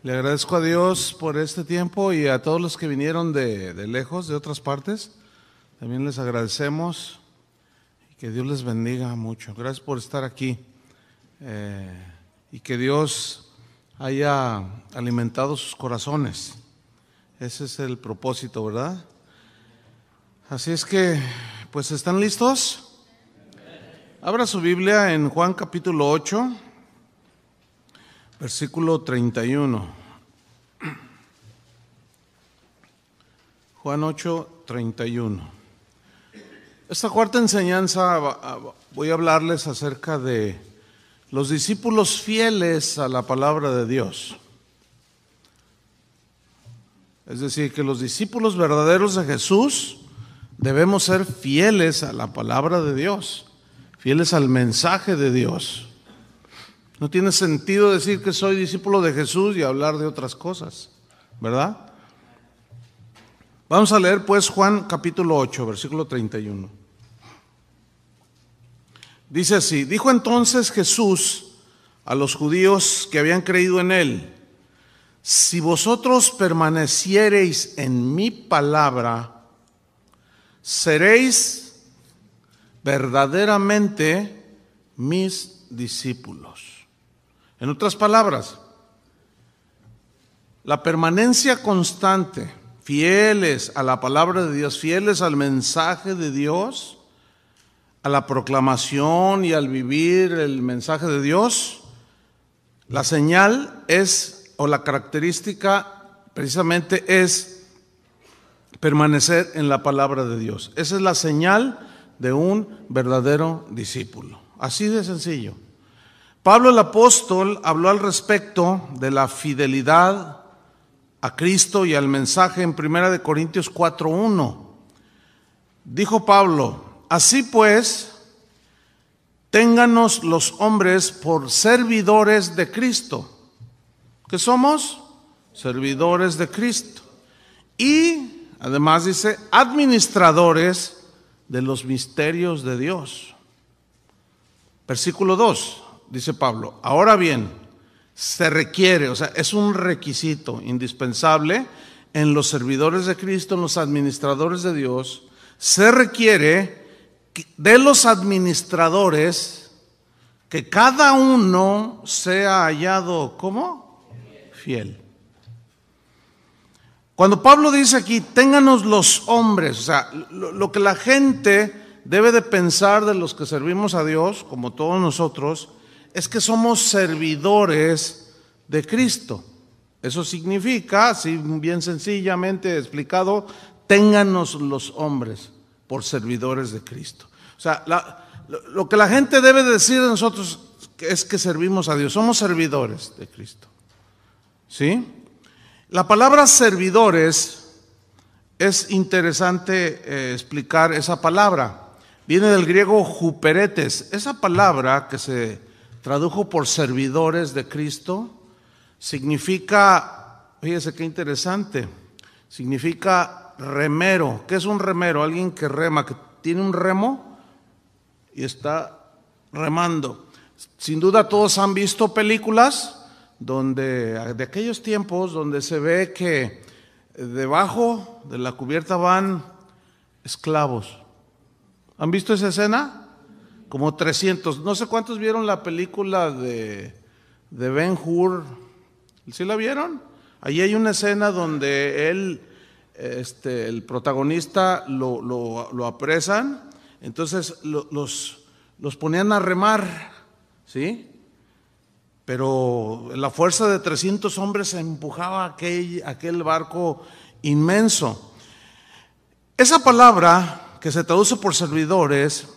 Le agradezco a Dios por este tiempo y a todos los que vinieron de lejos, de otras partes. También les agradecemos y que Dios les bendiga mucho. Gracias por estar aquí y que Dios haya alimentado sus corazones. Ese es el propósito, ¿verdad? Así es que, pues, ¿están listos? Abra su Biblia en Juan capítulo 8. Versículo 31. Juan 8, 31. Esta cuarta enseñanza voy a hablarles acerca de los discípulos fieles a la palabra de Dios. Es decir, que los discípulos verdaderos de Jesús debemos ser fieles a la palabra de Dios, fieles al mensaje de Dios. No tiene sentido decir que soy discípulo de Jesús y hablar de otras cosas, ¿verdad? Vamos a leer pues Juan capítulo 8, versículo 31. Dice así: dijo entonces Jesús a los judíos que habían creído en él: si vosotros permaneciereis en mi palabra, seréis verdaderamente mis discípulos. En otras palabras, la permanencia constante, fieles a la palabra de Dios, fieles al mensaje de Dios, a la proclamación y al vivir el mensaje de Dios, la señal es, o la característica precisamente es permanecer en la palabra de Dios. Esa es la señal de un verdadero discípulo. Así de sencillo. Pablo el apóstol habló al respecto de la fidelidad a Cristo y al mensaje en 1 Corintios 4:1. Dijo Pablo: así pues, ténganos los hombres por servidores de Cristo. ¿Qué somos? Servidores de Cristo. Y además dice, administradores de los misterios de Dios. Versículo 2. Dice Pablo: ahora bien, se requiere, o sea, es un requisito indispensable en los servidores de Cristo, en los administradores de Dios, se requiere de los administradores que cada uno sea hallado, ¿cómo? Fiel. Cuando Pablo dice aquí, ténganos los hombres, o sea, lo que la gente debe de pensar de los que servimos a Dios, como todos nosotros, es que somos servidores de Cristo. Eso significa, así bien sencillamente explicado, ténganos los hombres por servidores de Cristo. O sea, lo que la gente debe decir de nosotros es que servimos a Dios, somos servidores de Cristo. ¿Sí? La palabra servidores, es interesante explicar esa palabra. Viene del griego huperetes. Esa palabra que se tradujo por servidores de Cristo, significa, fíjese qué interesante, significa remero. ¿Qué es un remero? Alguien que rema, que tiene un remo y está remando. Sin duda todos han visto películas de aquellos tiempos donde se ve que debajo de la cubierta van esclavos. ¿Han visto esa escena? Como 300, no sé cuántos vieron la película de Ben-Hur. ¿Sí la vieron? Allí hay una escena donde él, el protagonista lo apresan, entonces los ponían a remar, ¿sí? Pero la fuerza de 300 hombres empujaba aquel barco inmenso. Esa palabra que se traduce por servidores,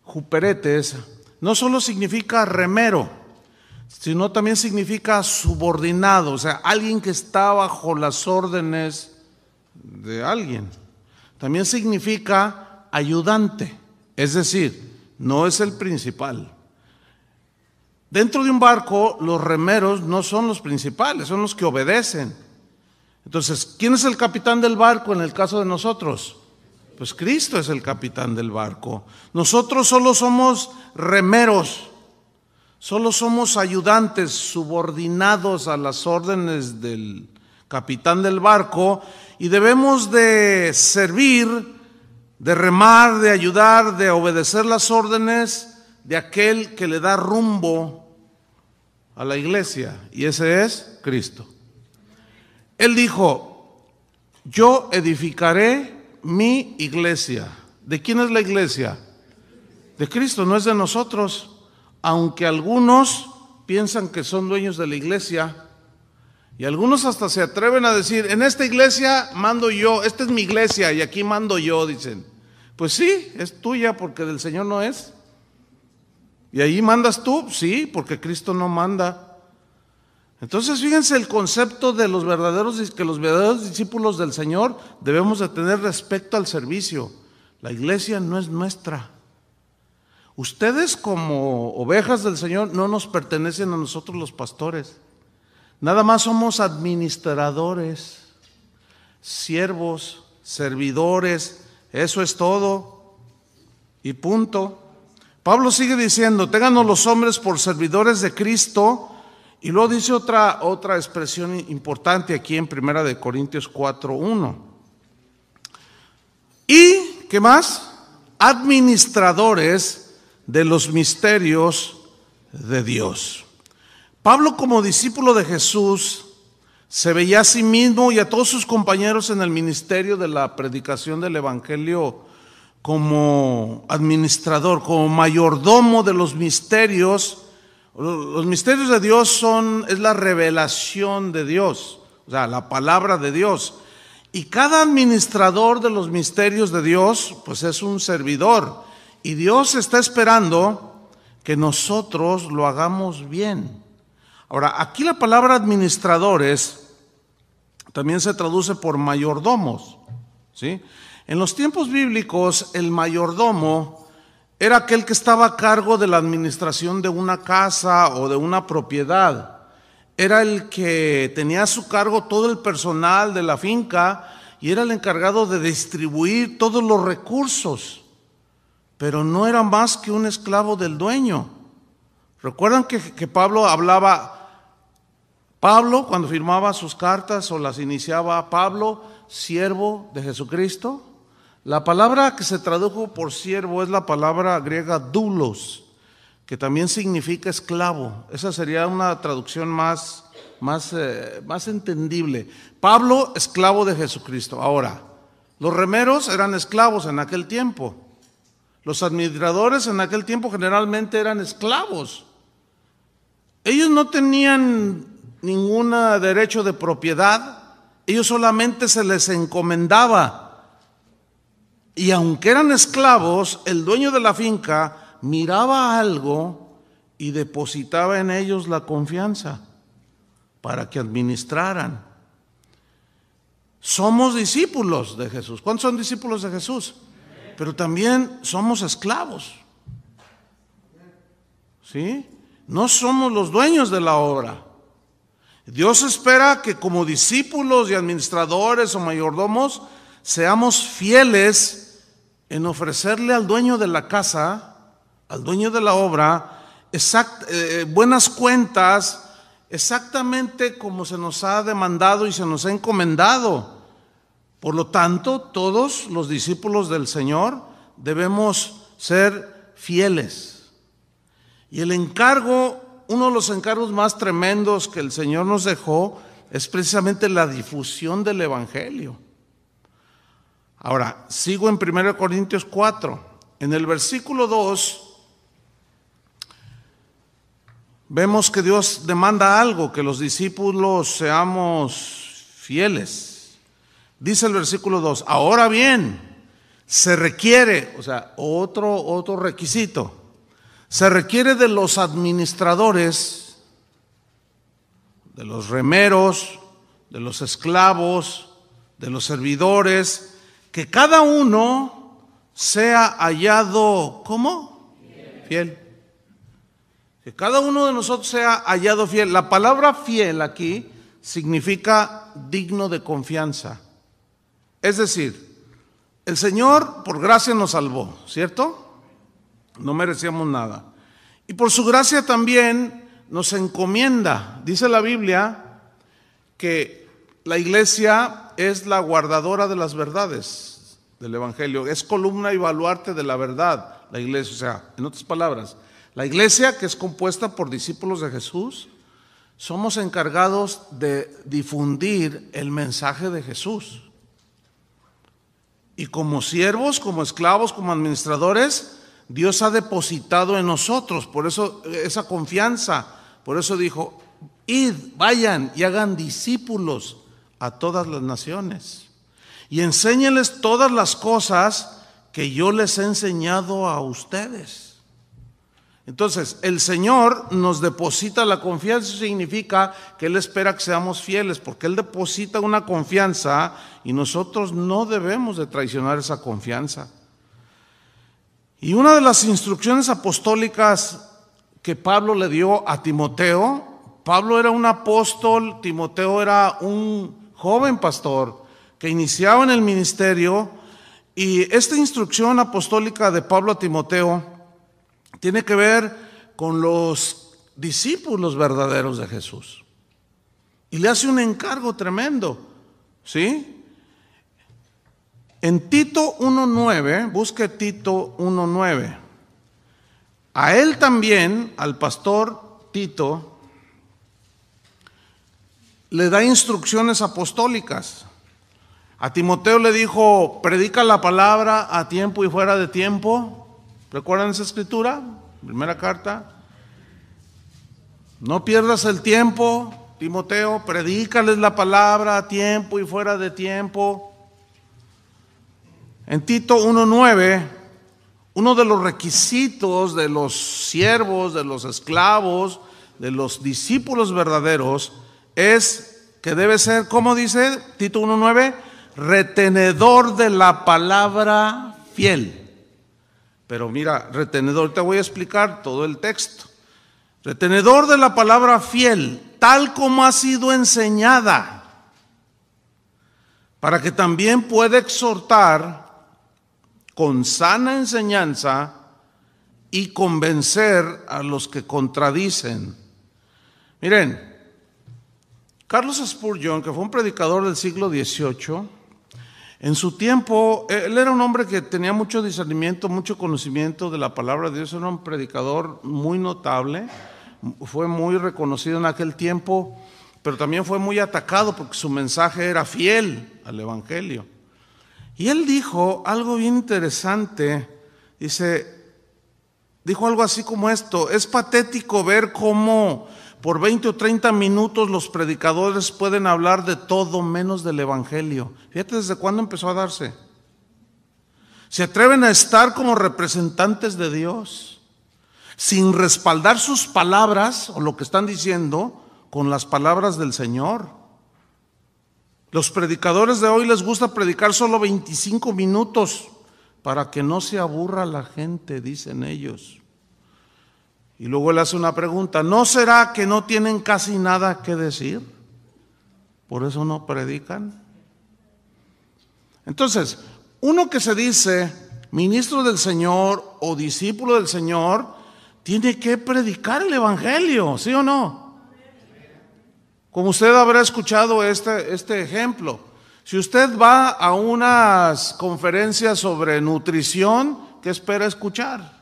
huperetes, no solo significa remero, sino también significa subordinado, o sea, alguien que está bajo las órdenes de alguien. También significa ayudante, es decir, no es el principal. Dentro de un barco, los remeros no son los principales, son los que obedecen. Entonces, ¿quién es el capitán del barco en el caso de nosotros? Pues Cristo es el capitán del barco. Nosotros solo somos remeros, Solo somos ayudantes subordinados a las órdenes del capitán del barco y debemos de servir, de remar, de ayudar, de obedecer las órdenes de aquel que le da rumbo a la iglesia, y ese es Cristo. Él dijo: yo edificaré mi iglesia. ¿De quién es la iglesia? De Cristo, no es de nosotros. Aunque algunos piensan que son dueños de la iglesia, y algunos hasta se atreven a decir: en esta iglesia mando yo, esta es mi iglesia y aquí mando yo, dicen. Pues sí, es tuya porque del Señor no es. ¿Y ahí mandas tú? Sí, porque Cristo no manda. Entonces fíjense el concepto de los verdaderos, que los verdaderos discípulos del Señor debemos de tener respecto al servicio. La iglesia no es nuestra. Ustedes como ovejas del Señor no nos pertenecen a nosotros los pastores. Nada más somos administradores, siervos, servidores, eso es todo y punto. Pablo sigue diciendo: téngannos los hombres por servidores de Cristo. Y luego dice otra expresión importante aquí en 1 Corintios 4:1. ¿Y qué más? Administradores de los misterios de Dios. Pablo, como discípulo de Jesús, se veía a sí mismo y a todos sus compañeros en el ministerio de la predicación del evangelio como administrador, como mayordomo de los misterios. Los misterios de Dios es la revelación de Dios, o sea, la palabra de Dios. Y cada administrador de los misterios de Dios, pues es un servidor. Y Dios está esperando que nosotros lo hagamos bien. Ahora, aquí la palabra administradores también se traduce por mayordomos, ¿sí? En los tiempos bíblicos, el mayordomo era aquel que estaba a cargo de la administración de una casa o de una propiedad. Era el que tenía a su cargo todo el personal de la finca y era el encargado de distribuir todos los recursos. Pero no era más que un esclavo del dueño. ¿Recuerdan que Pablo hablaba? Pablo, cuando firmaba sus cartas o las iniciaba: Pablo, siervo de Jesucristo. La palabra que se tradujo por siervo es la palabra griega doulos, que también significa esclavo. Esa sería una traducción más entendible. Pablo, esclavo de Jesucristo. Ahora, los remeros eran esclavos en aquel tiempo. Los administradores en aquel tiempo generalmente eran esclavos. Ellos no tenían ningún derecho de propiedad, ellos solamente se les encomendaba. Y aunque eran esclavos, el dueño de la finca miraba algo y depositaba en ellos la confianza para que administraran. Somos discípulos de Jesús. ¿Cuántos son discípulos de Jesús? Pero también somos esclavos, ¿sí? No somos los dueños de la obra. Dios espera que como discípulos y administradores o mayordomos seamos fieles en ofrecerle al dueño de la casa, al dueño de la obra, buenas cuentas, exactamente como se nos ha demandado y se nos ha encomendado. Por lo tanto, todos los discípulos del Señor debemos ser fieles. Y el encargo, uno de los encargos más tremendos que el Señor nos dejó, es precisamente la difusión del evangelio. Ahora, sigo en 1 Corintios 4. En el versículo 2, vemos que Dios demanda algo, que los discípulos seamos fieles. Dice el versículo 2, ahora bien, se requiere, o sea, otro requisito, se requiere de los administradores, de los remeros, de los esclavos, de los servidores, que cada uno sea hallado, ¿cómo? Fiel. Que cada uno de nosotros sea hallado fiel. La palabra fiel aquí significa digno de confianza. Es decir, el Señor por gracia nos salvó, ¿cierto? No merecíamos nada. Y por su gracia también nos encomienda. Dice la Biblia que la iglesia es la guardadora de las verdades del Evangelio. Es columna y baluarte de la verdad, la iglesia. O sea, en otras palabras, la iglesia, que es compuesta por discípulos de Jesús, somos encargados de difundir el mensaje de Jesús. Y como siervos, como esclavos, como administradores, Dios ha depositado en nosotros, por eso esa confianza, por eso dijo, id, vayan y hagan discípulos a todas las naciones y enséñenles todas las cosas que yo les he enseñado a ustedes. Entonces, el Señor nos deposita la confianza. Eso significa que Él espera que seamos fieles, porque Él deposita una confianza y nosotros no debemos de traicionar esa confianza. Y una de las instrucciones apostólicas que Pablo le dio a Timoteo, Pablo era un apóstol, Timoteo era un joven pastor que iniciaba en el ministerio, y esta instrucción apostólica de Pablo a Timoteo tiene que ver con los discípulos verdaderos de Jesús. Y le hace un encargo tremendo, ¿sí? En Tito 1:9, busque Tito 1:9. A él también, al pastor Tito, le da instrucciones apostólicas. A Timoteo le dijo, predica la palabra a tiempo y fuera de tiempo. ¿Recuerdan esa escritura? Primera carta. No pierdas el tiempo, Timoteo, predícales la palabra a tiempo y fuera de tiempo. En Tito 1:9, uno de los requisitos de los siervos, de los esclavos, de los discípulos verdaderos, es que debe ser, ¿cómo dice Tito 1:9? Retenedor de la palabra fiel. Pero mira, retenedor, te voy a explicar todo el texto. Retenedor de la palabra fiel, tal como ha sido enseñada, para que también pueda exhortar con sana enseñanza y convencer a los que contradicen. Miren, Carlos Spurgeon, que fue un predicador del siglo XVIII, en su tiempo, él era un hombre que tenía mucho discernimiento, mucho conocimiento de la palabra de Dios, era un predicador muy notable, fue muy reconocido en aquel tiempo, pero también fue muy atacado porque su mensaje era fiel al Evangelio. Y él dijo algo bien interesante, dijo algo así como esto: es patético ver cómo por 20 o 30 minutos los predicadores pueden hablar de todo menos del Evangelio. Fíjate desde cuándo empezó a darse. Se atreven a estar como representantes de Dios, sin respaldar sus palabras o lo que están diciendo con las palabras del Señor. Los predicadores de hoy les gusta predicar solo 25 minutos para que no se aburra la gente, dicen ellos. Y luego él hace una pregunta: ¿no será que no tienen casi nada que decir? ¿Por eso no predican? Entonces, uno que se dice ministro del Señor o discípulo del Señor tiene que predicar el Evangelio, ¿sí o no? Como usted habrá escuchado este ejemplo. Si usted va a unas conferencias sobre nutrición, ¿qué espera escuchar?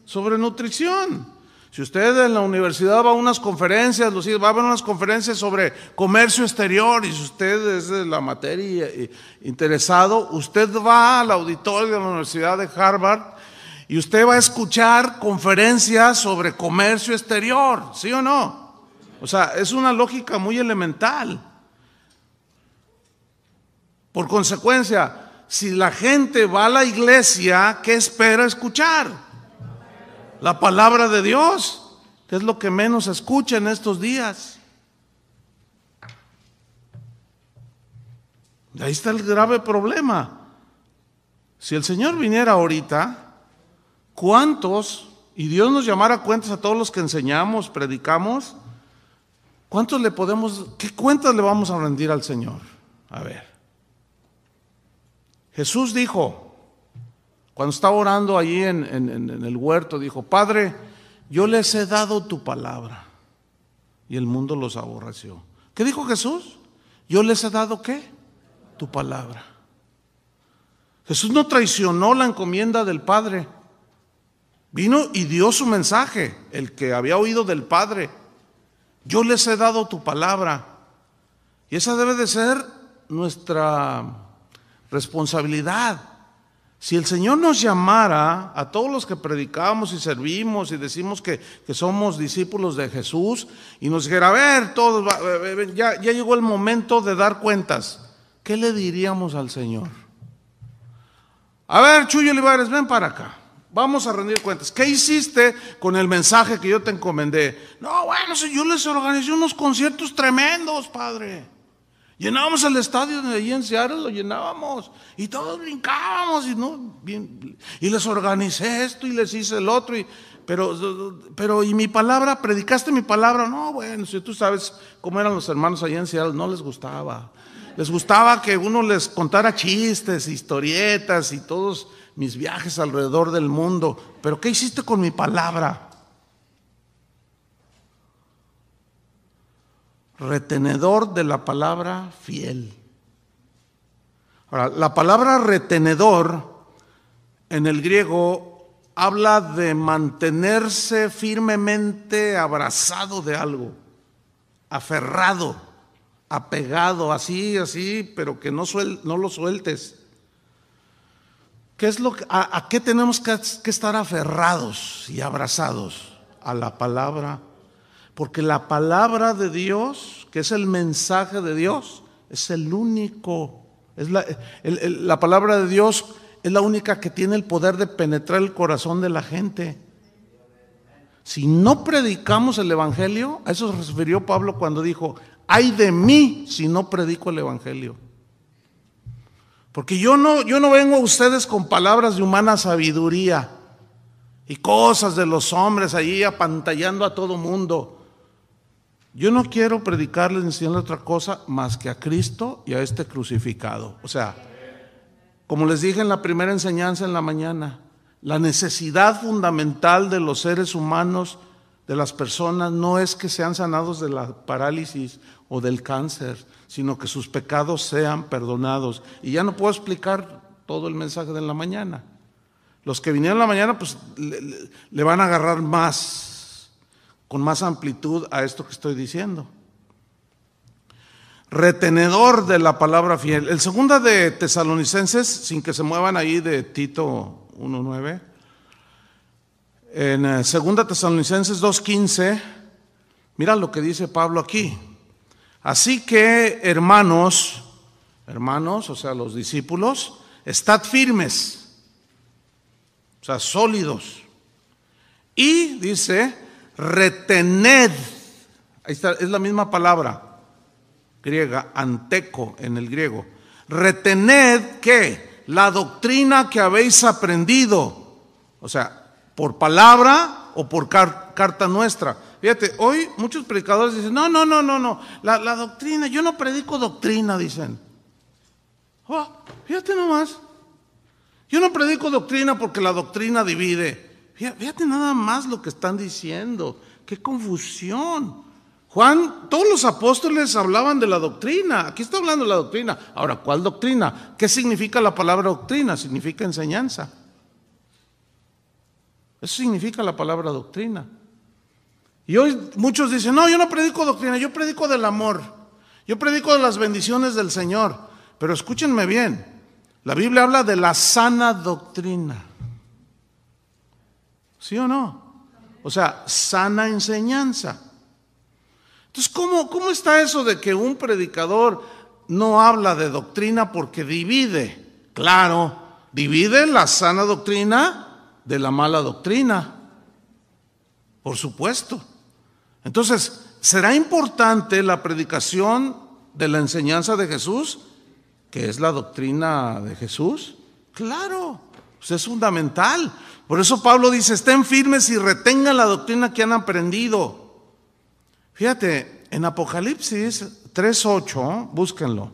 Sobre nutrición. Si usted en la universidad va a unas conferencias, va a ver unas conferencias sobre comercio exterior, y si usted es de la materia interesado, usted va al auditorio de la Universidad de Harvard y usted va a escuchar conferencias sobre comercio exterior, ¿sí o no? O sea, es una lógica muy elemental. Por consecuencia, si la gente va a la iglesia, ¿qué espera escuchar? La palabra de Dios, que es lo que menos se escucha en estos días. Ahí está el grave problema. Si el Señor viniera ahorita, ¿cuántos, y Dios nos llamara a cuentas a todos los que enseñamos, predicamos, qué cuentas le vamos a rendir al Señor? A ver. Jesús dijo, cuando estaba orando allí en el huerto, dijo: Padre, yo les he dado tu palabra y el mundo los aborreció. ¿Qué dijo Jesús? Yo les he dado ¿qué? Tu palabra. Jesús no traicionó la encomienda del Padre. Vino y dio su mensaje, el que había oído del Padre. Yo les he dado tu palabra. Y esa debe de ser nuestra responsabilidad. Si el Señor nos llamara a todos los que predicamos y servimos y decimos que somos discípulos de Jesús, y nos dijera, a ver, todos, ya llegó el momento de dar cuentas, ¿qué le diríamos al Señor? A ver, Chuyo Olivares, ven para acá, vamos a rendir cuentas. ¿Qué hiciste con el mensaje que yo te encomendé? No, bueno, si yo les organizé unos conciertos tremendos, Padre. Llenábamos el estadio de allí en Seattle, lo llenábamos y todos brincábamos y les organicé esto y les hice el otro, pero y mi palabra, predicaste mi palabra. No, bueno, si tú sabes cómo eran los hermanos allá en Seattle, no les gustaba. Les gustaba que uno les contara chistes, historietas y todos mis viajes alrededor del mundo. Pero ¿qué hiciste con mi palabra? Retenedor de la palabra fiel. Ahora, la palabra retenedor en el griego habla de mantenerse firmemente abrazado de algo, aferrado, apegado, así, pero que no lo sueltes. ¿Qué es a qué tenemos que estar aferrados y abrazados? A la palabra. Porque la palabra de Dios, que es el mensaje de Dios, es el único, la palabra de Dios es la única que tiene el poder de penetrar el corazón de la gente. Si no predicamos el evangelio, a eso se refirió Pablo cuando dijo, ay de mí si no predico el evangelio. Porque yo no vengo a ustedes con palabras de humana sabiduría y cosas de los hombres allí apantallando a todo mundo. Yo no quiero predicarles ni enseñarles otra cosa más que a Cristo y a este crucificado. O sea, como les dije en la primera enseñanza en la mañana, la necesidad fundamental de los seres humanos, de las personas, no es que sean sanados de la parálisis o del cáncer, sino que sus pecados sean perdonados. Y ya no puedo explicar todo el mensaje de la mañana. Los que vinieron en la mañana, pues le van a agarrar más, con más amplitud a esto que estoy diciendo. Retenedor de la palabra fiel. El segunda de Tesalonicenses, sin que se muevan ahí de Tito 1:9, en segunda Tesalonicenses 2:15, mira lo que dice Pablo aquí. Así que hermanos, o sea, los discípulos, estad firmes, o sea, sólidos. Y dice, retened, ahí está, es la misma palabra griega, anteco en el griego. Retened, ¿qué? La doctrina que habéis aprendido, o sea, por palabra o por carta nuestra. Fíjate, hoy muchos predicadores dicen, no, la doctrina, yo no predico doctrina, dicen. Oh, fíjate nomás, yo no predico doctrina porque la doctrina divide. Fíjate nada más lo que están diciendo, qué confusión. Juan, todos los apóstoles hablaban de la doctrina, aquí está hablando de la doctrina. Ahora, ¿cuál doctrina? ¿Qué significa la palabra doctrina? Significa enseñanza. Eso significa la palabra doctrina. Y hoy muchos dicen, no, yo no predico doctrina, yo predico del amor, yo predico de las bendiciones del Señor. Pero escúchenme bien, la Biblia habla de la sana doctrina. ¿Sí o no? O sea, sana enseñanza. Entonces, ¿cómo está eso de que un predicador no habla de doctrina porque divide? Claro, divide la sana doctrina de la mala doctrina, por supuesto. Entonces, ¿será importante la predicación de la enseñanza de Jesús, que es la doctrina de Jesús? Claro, pues es fundamental. Por eso Pablo dice, estén firmes y retengan la doctrina que han aprendido. Fíjate, en Apocalipsis 3:8, búsquenlo.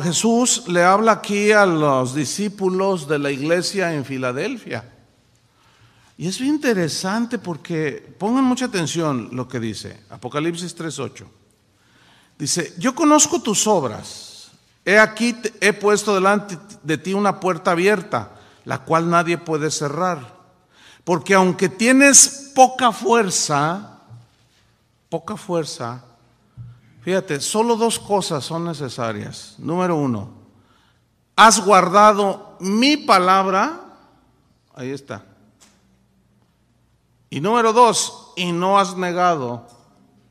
Jesús le habla aquí a los discípulos de la iglesia en Filadelfia. Y es bien interesante porque pongan mucha atención lo que dice Apocalipsis 3:8. Dice: yo conozco tus obras, he aquí he puesto delante de ti una puerta abierta, la cual nadie puede cerrar. Porque aunque tienes poca fuerza, fíjate, solo dos cosas son necesarias. Número uno, has guardado mi palabra, ahí está. Y número dos, y no has negado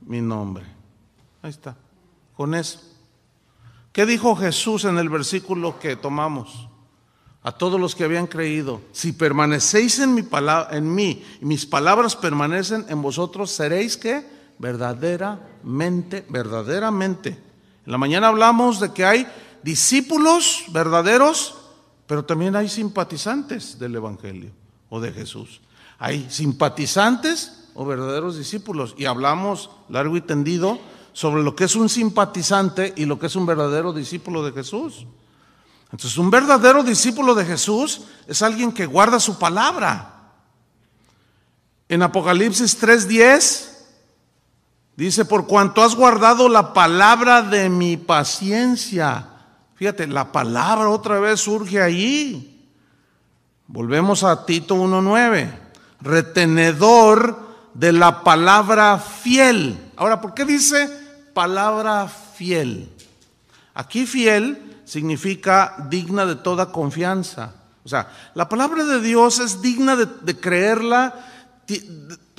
mi nombre. Ahí está, con eso. ¿Qué dijo Jesús en el versículo que tomamos? A todos los que habían creído: si permanecéis en mí, y mis palabras permanecen en vosotros, seréis ¿qué? Verdaderamente. En la mañana hablamos de que hay discípulos verdaderos, pero también hay simpatizantes del Evangelio o de Jesús. Hay simpatizantes o verdaderos discípulos, y hablamos largo y tendido sobre lo que es un simpatizante y lo que es un verdadero discípulo de Jesús. Entonces, un verdadero discípulo de Jesús es alguien que guarda su palabra. En Apocalipsis 3:10 dice: por cuanto has guardado la palabra de mi paciencia. Fíjate, la palabra otra vez surge allí. Volvemos a Tito 1:9. Retenedor de la palabra fiel. Ahora, ¿por qué dice palabra fiel? Aquí fiel significa digna de toda confianza. O sea, la palabra de Dios es digna de creerla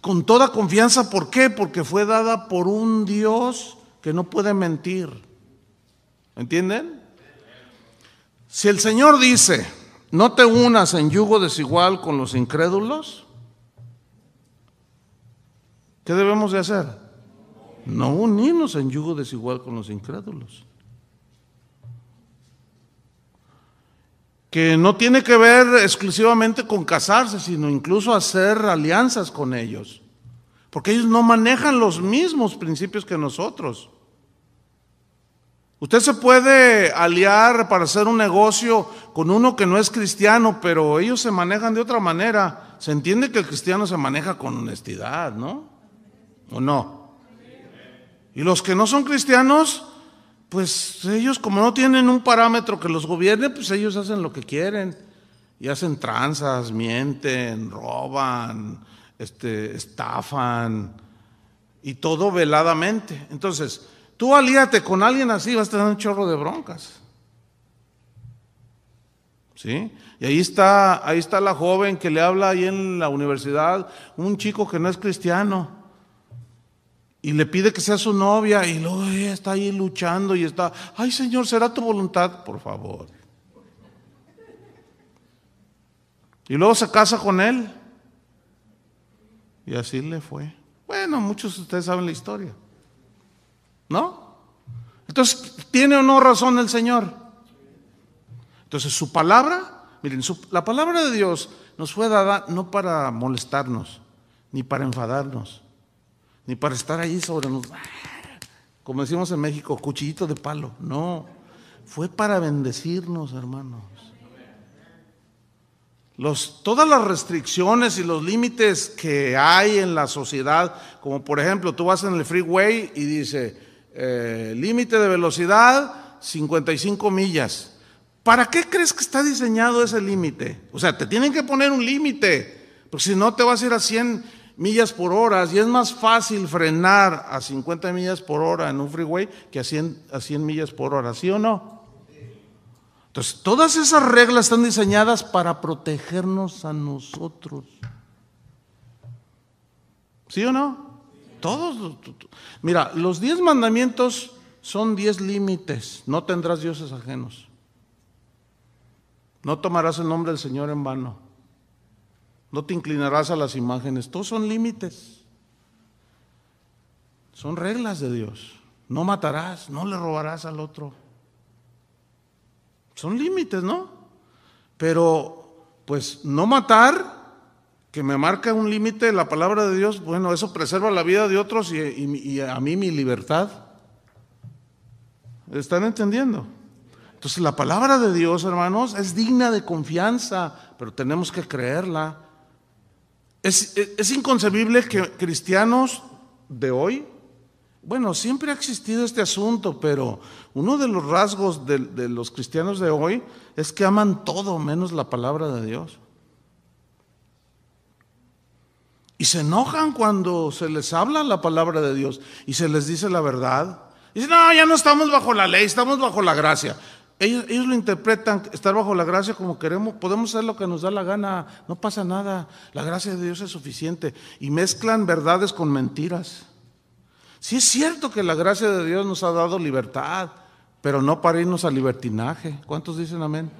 con toda confianza. ¿Por qué? Porque fue dada por un Dios que no puede mentir. ¿Entienden? Si el Señor dice: no te unas en yugo desigual con los incrédulos, ¿qué debemos de hacer? No unirnos en yugo desigual con los incrédulos. Que no tiene que ver exclusivamente con casarse, sino incluso hacer alianzas con ellos, porque ellos no manejan los mismos principios que nosotros. Usted se puede aliar para hacer un negocio con uno que no es cristiano, pero ellos se manejan de otra manera. Se entiende que el cristiano se maneja con honestidad, ¿no? ¿O no? Y los que no son cristianos, pues ellos, como no tienen un parámetro que los gobierne, pues ellos hacen lo que quieren y hacen tranzas, mienten, roban, estafan, y todo veladamente. Entonces, tú alíate con alguien así, vas a tener un chorro de broncas. ¿Sí? Y ahí está la joven que le habla ahí en la universidad, un chico que no es cristiano, y le pide que sea su novia, y luego ella está ahí luchando y está: ay, Señor, ¿será tu voluntad? Por favor. Y luego se casa con él, y así le fue. Bueno, muchos de ustedes saben la historia, ¿no? Entonces, ¿tiene o no razón el Señor? Entonces, su palabra, miren, la palabra de Dios nos fue dada no para molestarnos, ni para enfadarnos, ni para estar ahí sobre nosotros, como decimos en México, cuchillito de palo. No, fue para bendecirnos, hermanos. Todas las restricciones y los límites que hay en la sociedad, como por ejemplo, tú vas en el freeway y dice: límite de velocidad 55 millas. ¿Para qué crees que está diseñado ese límite? O sea, te tienen que poner un límite, porque si no te vas a ir a 100 millas por hora, y es más fácil frenar a 50 millas por hora en un freeway que a 100 millas por hora, ¿sí o no? Entonces, todas esas reglas están diseñadas para protegernos a nosotros. ¿Sí o no? Todos. Mira, los 10 mandamientos son 10 límites. No tendrás dioses ajenos. No tomarás el nombre del Señor en vano. No te inclinarás a las imágenes. Todos son límites. Son reglas de Dios. No matarás, no le robarás al otro. Son límites, ¿no? Pero, pues, no matar, que me marca un límite la palabra de Dios, bueno, eso preserva la vida de otros y a mí mi libertad. ¿Están entendiendo? Entonces, la palabra de Dios, hermanos, es digna de confianza, pero tenemos que creerla. Es inconcebible que cristianos de hoy, bueno, siempre ha existido este asunto, pero uno de los rasgos de los cristianos de hoy es que aman todo menos la palabra de Dios. Y se enojan cuando se les habla la palabra de Dios y se les dice la verdad. Dicen, no, ya no estamos bajo la ley, estamos bajo la gracia. Ellos lo interpretan, estar bajo la gracia como queremos, podemos hacer lo que nos da la gana, no pasa nada, la gracia de Dios es suficiente. Y mezclan verdades con mentiras. Sí es cierto que la gracia de Dios nos ha dado libertad, pero no para irnos al libertinaje. ¿Cuántos dicen amén?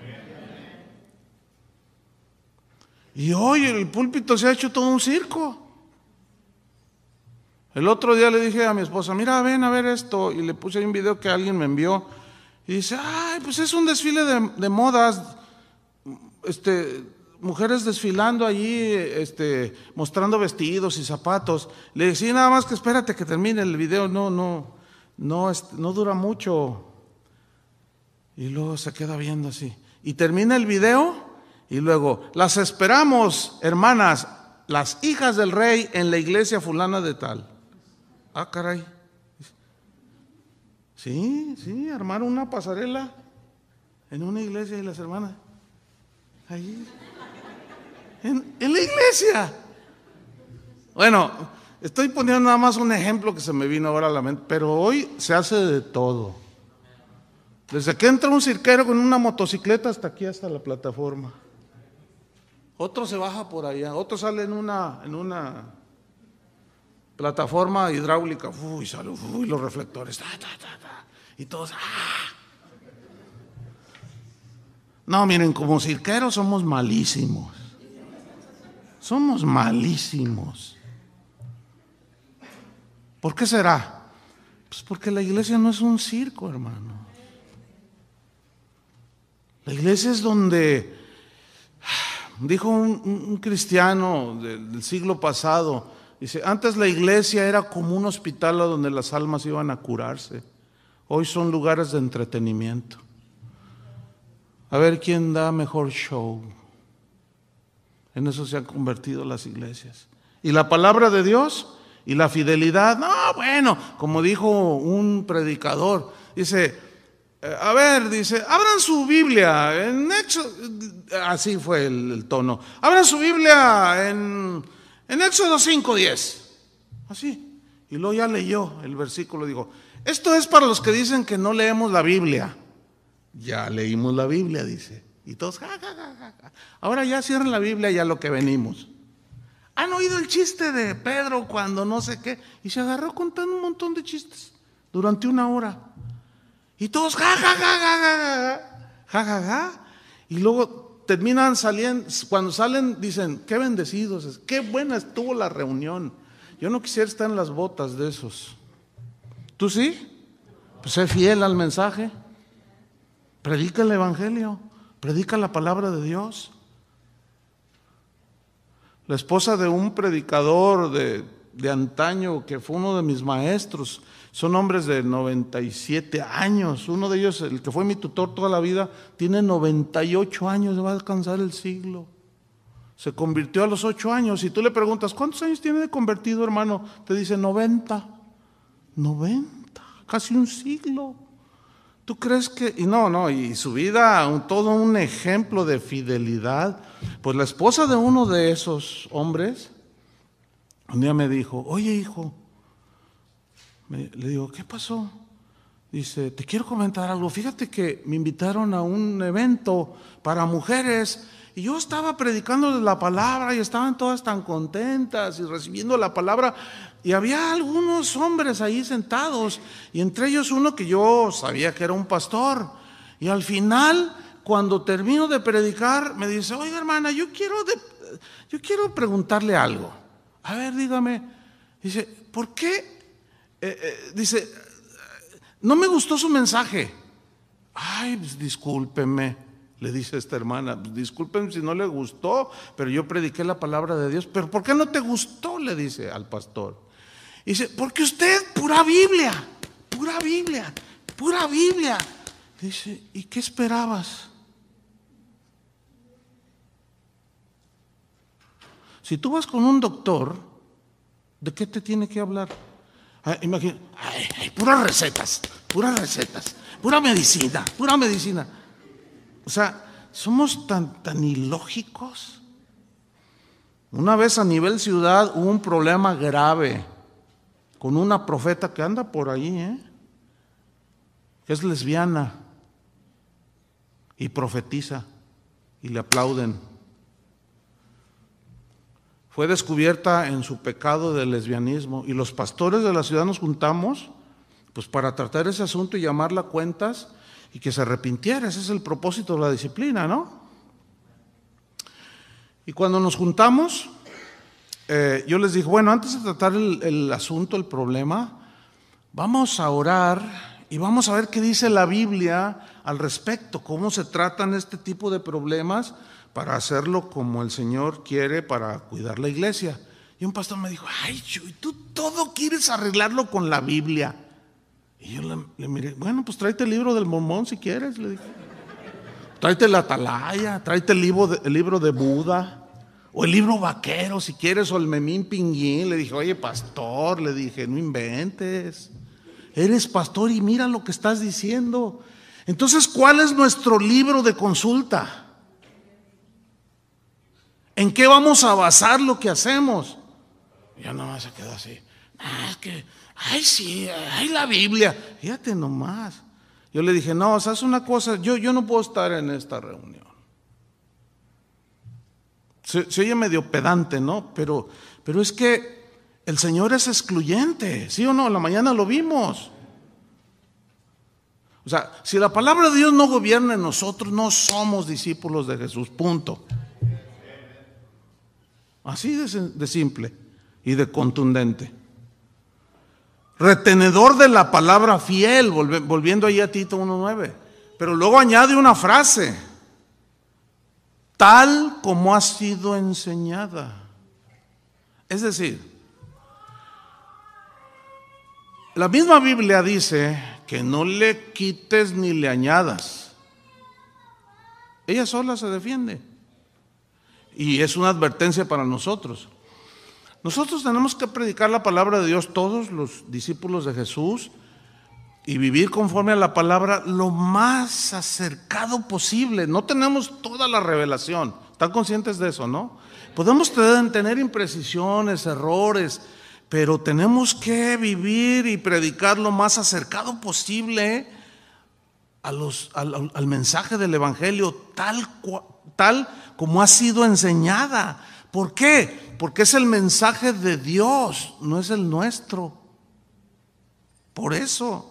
Y hoy el púlpito se ha hecho todo un circo. El otro día le dije a mi esposa, mira, ven a ver esto, y le puse ahí un video que alguien me envió, y dice, ay, pues es un desfile de modas, mujeres desfilando allí, mostrando vestidos y zapatos. Le dije, sí, nada más que espérate que termine el video, no dura mucho. Y luego se queda viendo así, y termina el video. Y luego, las esperamos, hermanas, las hijas del rey en la iglesia fulana de tal. Ah, caray. Sí, armaron una pasarela en una iglesia y las hermanas. Ahí. En la iglesia. Bueno, estoy poniendo nada más un ejemplo que se me vino ahora a la mente, pero hoy se hace de todo. Desde que entra un cirquero con una motocicleta hasta aquí, hasta la plataforma. Otro se baja por allá, otro sale en una plataforma hidráulica, sale, los reflectores, y todos, No, miren, como cirqueros somos malísimos. Somos malísimos. ¿Por qué será? Pues porque la iglesia no es un circo, hermano. La iglesia es donde... Dijo un cristiano del siglo pasado, dice, antes la iglesia era como un hospital donde las almas iban a curarse. Hoy son lugares de entretenimiento. A ver quién da mejor show. En eso se han convertido las iglesias. Y la palabra de Dios y la fidelidad, no, bueno, como dijo un predicador, dice... A ver, dice, abran su Biblia en Éxodo, así fue el tono, abran su Biblia en Éxodo 5:10, así, y luego ya leyó el versículo, dijo, esto es para los que dicen que no leemos la Biblia, ya leímos la Biblia, dice, y todos, ahora ya cierren la Biblia y a lo que venimos. ¿Han oído el chiste de Pedro cuando no sé qué? Y se agarró contando un montón de chistes durante 1 hora. Y todos, y luego terminan saliendo, cuando salen dicen, qué bendecidos, qué buena estuvo la reunión. Yo no quisiera estar en las botas de esos. ¿Tú sí? Pues sé fiel al mensaje. Predica el evangelio, predica la palabra de Dios. La esposa de un predicador de antaño que fue uno de mis maestros, son hombres de 97 años. Uno de ellos, el que fue mi tutor toda la vida, tiene 98 años, va a alcanzar el siglo. Se convirtió a los 8 años. Y tú le preguntas, ¿cuántos años tiene de convertido, hermano? Te dice 90, casi un siglo. ¿Tú crees que...? Y su vida, todo un ejemplo de fidelidad. Pues la esposa de uno de esos hombres, un día me dijo, oye hijo, le digo, ¿qué pasó? Dice, te quiero comentar algo. Fíjate que me invitaron a un evento para mujeres y yo estaba predicándoles la palabra y estaban todas tan contentas y recibiendo la palabra y había algunos hombres ahí sentados y entre ellos uno que yo sabía que era un pastor y al final, cuando termino de predicar, me dice, oiga hermana, yo quiero preguntarle algo. A ver, dígame. Dice, ¿por qué? Dice, no me gustó su mensaje. Ay, pues discúlpeme, le dice esta hermana, pues discúlpeme si no le gustó, pero yo prediqué la palabra de Dios. ¿Pero por qué no te gustó? Le dice al pastor. Dice, porque usted, pura Biblia. Dice, ¿y qué esperabas? Si tú vas con un doctor, ¿de qué te tiene que hablar? Imagina, puras recetas, pura medicina. O sea, somos tan ilógicos. Una vez a nivel ciudad hubo un problema grave con una profeta que anda por ahí, que es lesbiana y profetiza y le aplauden. Fue descubierta en su pecado de lesbianismo y los pastores de la ciudad nos juntamos pues para tratar ese asunto y llamarla a cuentas y que se arrepintiera. Ese es el propósito de la disciplina, ¿no? Y cuando nos juntamos, yo les dije, bueno, antes de tratar el asunto, el problema, vamos a orar y vamos a ver qué dice la Biblia al respecto, cómo se tratan este tipo de problemas para hacerlo como el Señor quiere para cuidar la iglesia. Y un pastor me dijo, ay, Chuy, tú todo quieres arreglarlo con la Biblia. Y yo le miré, bueno, pues tráete el libro del Mormón si quieres, le dije. Tráete la Atalaya, tráete el libro de Buda, o el libro vaquero si quieres, o el Memín Pinguín. Le dije, oye, pastor, le dije, no inventes. Eres pastor y mira lo que estás diciendo. Entonces, ¿cuál es nuestro libro de consulta? ¿En qué vamos a basar lo que hacemos? Ya nomás se quedó así. Es que, ay sí, ay la Biblia. Fíjate nomás. Yo le dije, no, ¿sabes una cosa? Yo no puedo estar en esta reunión. Se oye medio pedante, ¿no? Pero es que el Señor es excluyente, ¿sí o no? En la mañana lo vimos. O sea, si la palabra de Dios no gobierna en nosotros, no somos discípulos de Jesús, punto. Así de simple y de contundente. Retenedor de la palabra fiel, volviendo ahí a Tito 1:9. Pero luego añade una frase, tal como ha sido enseñada. Es decir, la misma Biblia dice que no le quites ni le añadas. Ella sola se defiende. Y es una advertencia para nosotros. Nosotros tenemos que predicar la palabra de Dios, todos los discípulos de Jesús, y vivir conforme a la palabra lo más acercado posible. No tenemos toda la revelación, ¿están conscientes de eso, no? Podemos tener imprecisiones, errores, pero tenemos que vivir y predicar lo más acercado posible al mensaje del Evangelio, tal como ha sido enseñada. ¿Por qué? Porque es el mensaje de Dios, no es el nuestro. Por eso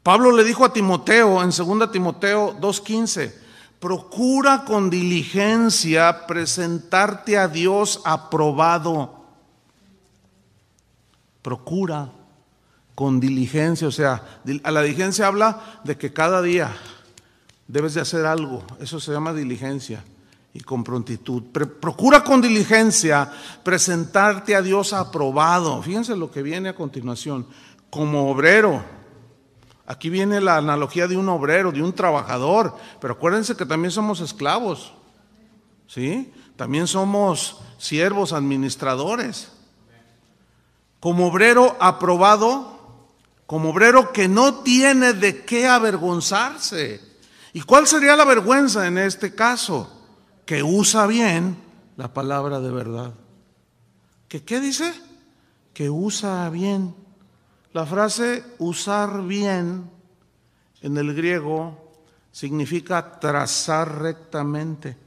Pablo le dijo a Timoteo en 2 Timoteo 2:15, procura con diligencia presentarte a Dios aprobado. Procura con diligencia, o sea, a la diligencia habla de que cada día debes de hacer algo, eso se llama diligencia. Y con prontitud, procura con diligencia presentarte a Dios aprobado. Fíjense lo que viene a continuación, como obrero. Aquí viene la analogía de un obrero, de un trabajador, pero acuérdense que también somos esclavos, ¿sí? También somos siervos, administradores. Como obrero aprobado, como obrero que no tiene de qué avergonzarse. ¿Y cuál sería la vergüenza en este caso? Que usa bien la palabra de verdad. ¿Qué dice? Que usa bien. La frase usar bien en el griego significa trazar rectamente.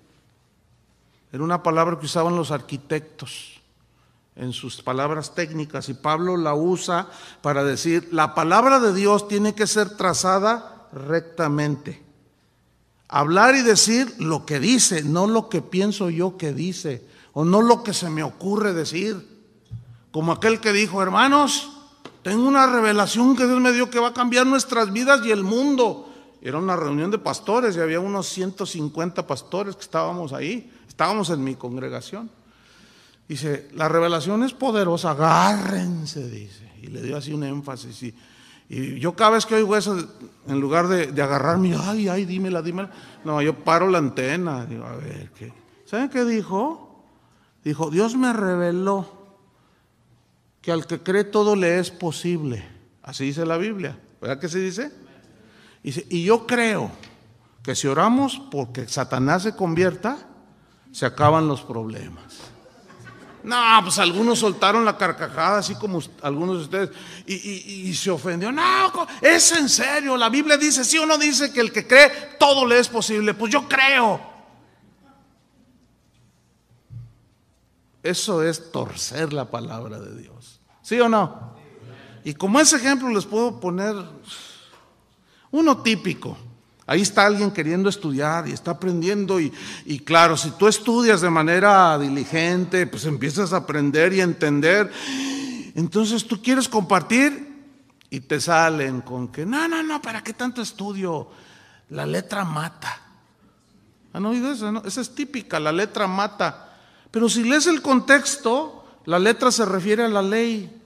Era una palabra que usaban los arquitectos en sus palabras técnicas y Pablo la usa para decir la palabra de Dios tiene que ser trazada rectamente. Hablar y decir lo que dice, no lo que pienso yo que dice, o no lo que se me ocurre decir. Como aquel que dijo, hermanos, tengo una revelación que Dios me dio que va a cambiar nuestras vidas y el mundo. Era una reunión de pastores y había unos 150 pastores que estábamos ahí, estábamos en mi congregación. Dice, la revelación es poderosa, agárrense, dice, y le dio así un énfasis. Y yo cada vez que oigo eso, en lugar de agarrarme, ay, dímela, no, yo paro la antena, digo, a ver, ¿qué? ¿Saben qué dijo? Dijo, Dios me reveló que al que cree todo le es posible. Así dice la Biblia, ¿verdad que se dice? Y yo creo que si oramos porque Satanás se convierta, se acaban los problemas. No, pues algunos soltaron la carcajada, así como algunos de ustedes, y se ofendió. No, es en serio, la Biblia dice, sí o no dice que el que cree todo le es posible. Pues yo creo. Eso es torcer la palabra de Dios, ¿sí o no? Y como ese ejemplo les puedo poner uno típico. Ahí está alguien queriendo estudiar y está aprendiendo y claro, si tú estudias de manera diligente, pues empiezas a aprender y a entender. Entonces tú quieres compartir y te salen con que no, ¿para qué tanto estudio? La letra mata. ¿Han oído eso? ¿No? Esa es típica, la letra mata. Pero si lees el contexto, la letra se refiere a la ley.